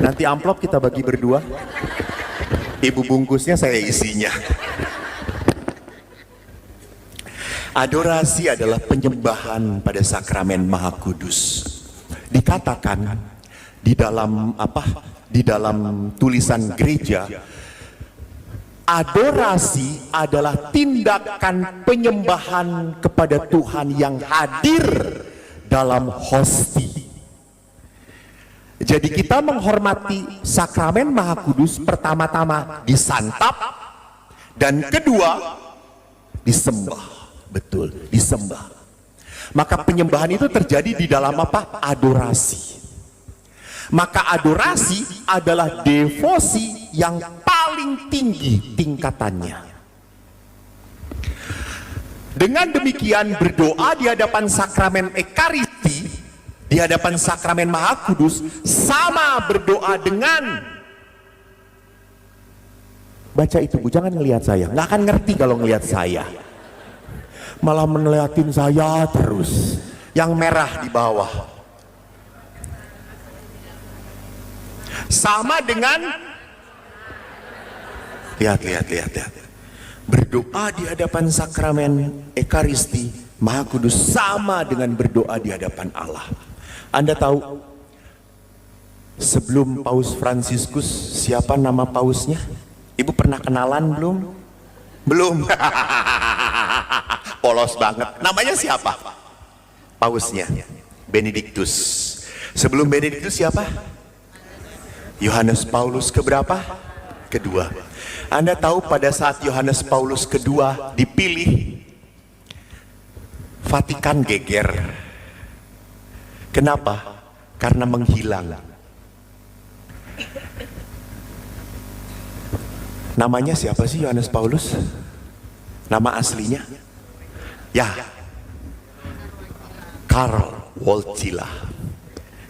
Nanti amplop kita bagi berdua. Ibu bungkusnya, saya isinya. Adorasi adalah penyembahan pada sakramen Maha Kudus. Dikatakan di dalam Di dalam tulisan gereja, adorasi adalah tindakan penyembahan kepada Tuhan yang hadir dalam hosti. Jadi kita menghormati sakramen Maha Kudus pertama-tama disantap, dan kedua disembah. Betul, disembah. Maka penyembahan itu terjadi di dalam apa? Adorasi. Maka adorasi adalah devosi yang paling tinggi tingkatannya. Dengan demikian berdoa di hadapan sakramen Ekaristi, di hadapan sakramen Maha Kudus, sama berdoa dengan baca itu Bu, jangan ngelihat saya, nggak akan ngerti kalau ngelihat saya, malah melihatin saya terus, yang merah di bawah. Sama dengan lihat. Berdoa di hadapan sakramen Ekaristi Maha Kudus sama dengan berdoa di hadapan Allah. Anda tahu sebelum Paus Fransiskus siapa nama pausnya? Ibu pernah kenalan belum? Belum. Polos banget. Namanya siapa? Pausnya Benediktus. Sebelum Benediktus siapa? Yohanes Paulus keberapa? Kedua. Anda tahu pada saat Yohanes Paulus kedua dipilih, Vatikan geger. Kenapa? Karena menghilang. Namanya siapa sih Yohanes Paulus? Nama aslinya? Ya, Karl Wojtyla.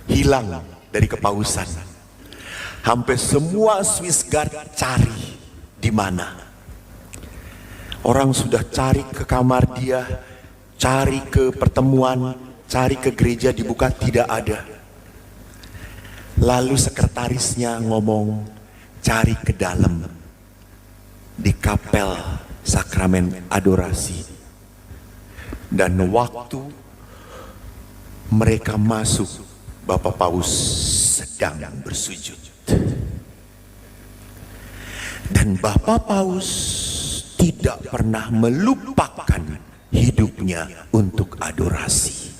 Hilang dari kepausan. Hampir semua Swiss Guard cari di mana. Orang sudah cari ke kamar dia, cari ke pertemuan, cari ke gereja, dibuka tidak ada. Lalu sekretarisnya ngomong, cari ke dalam di kapel sakramen adorasi. Dan waktu mereka masuk, Bapak Paus sedang bersujud. Dan Bapak Paus tidak pernah melupakan hidupnya untuk adorasi.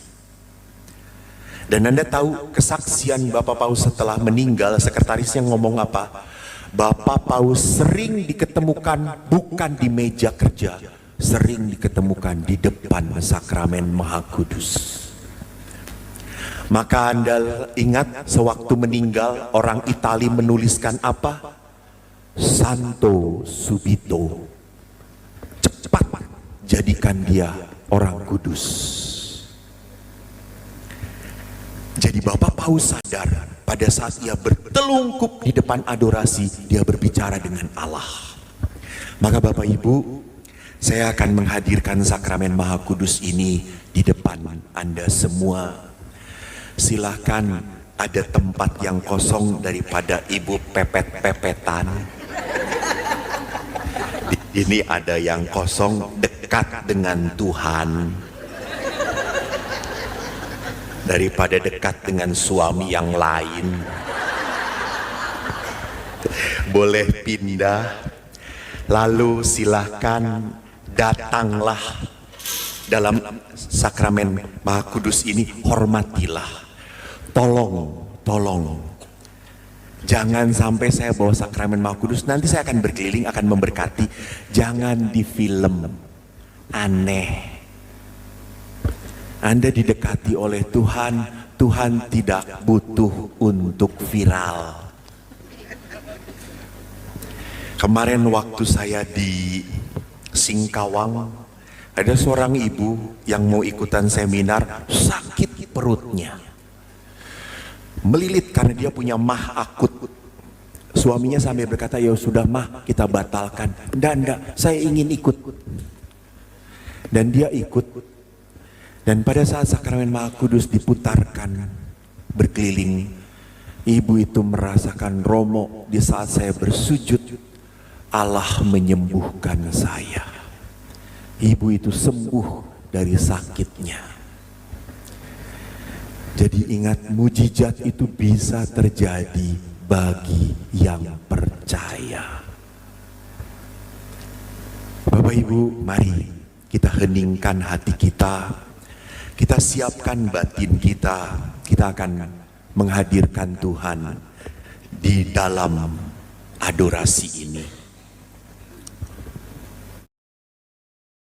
Dan Anda tahu kesaksian Bapak Paus setelah meninggal, sekretarisnya ngomong apa? Bapak Paus sering diketemukan bukan di meja kerja, sering diketemukan di depan sakramen Maha Kudus. Maka Anda ingat sewaktu meninggal orang Itali menuliskan apa? Santo subito. Cepat jadikan dia orang kudus. Jadi Bapak Paus sadar pada saat ia bertelungkup di depan adorasi, dia berbicara dengan Allah. Maka Bapak Ibu, saya akan menghadirkan sakramen Maha Kudus ini di depan Anda semua. Silahkan, ada tempat yang kosong daripada Ibu pepet-pepetan. Ini ada yang kosong dekat dengan Tuhan daripada dekat dengan suami yang lain. Boleh pindah. Lalu silahkan datanglah dalam sakramen Maha Kudus ini, hormatilah. Tolong jangan sampai saya bawa sakramen Maha Kudus, nanti saya akan berkeliling, akan memberkati. Jangan di film, aneh. Anda didekati oleh Tuhan, Tuhan tidak butuh untuk viral. Kemarin waktu saya di Singkawang, ada seorang ibu yang mau ikutan seminar, sakit perutnya, melilit karena dia punya mah akut. Suaminya sampai berkata, ya sudah mah, kita batalkan. Enggak, saya ingin ikut. Dan dia ikut. Dan pada saat sakramen Maha Kudus diputarkan berkeliling, ibu itu merasakan romo. Di saat saya bersujud, Allah menyembuhkan saya. Ibu itu sembuh dari sakitnya. Jadi ingat, mujizat itu bisa terjadi bagi yang percaya. Bapak Ibu, mari kita heningkan hati kita. Kita siapkan batin kita. Kita akan menghadirkan Tuhan di dalam adorasi ini.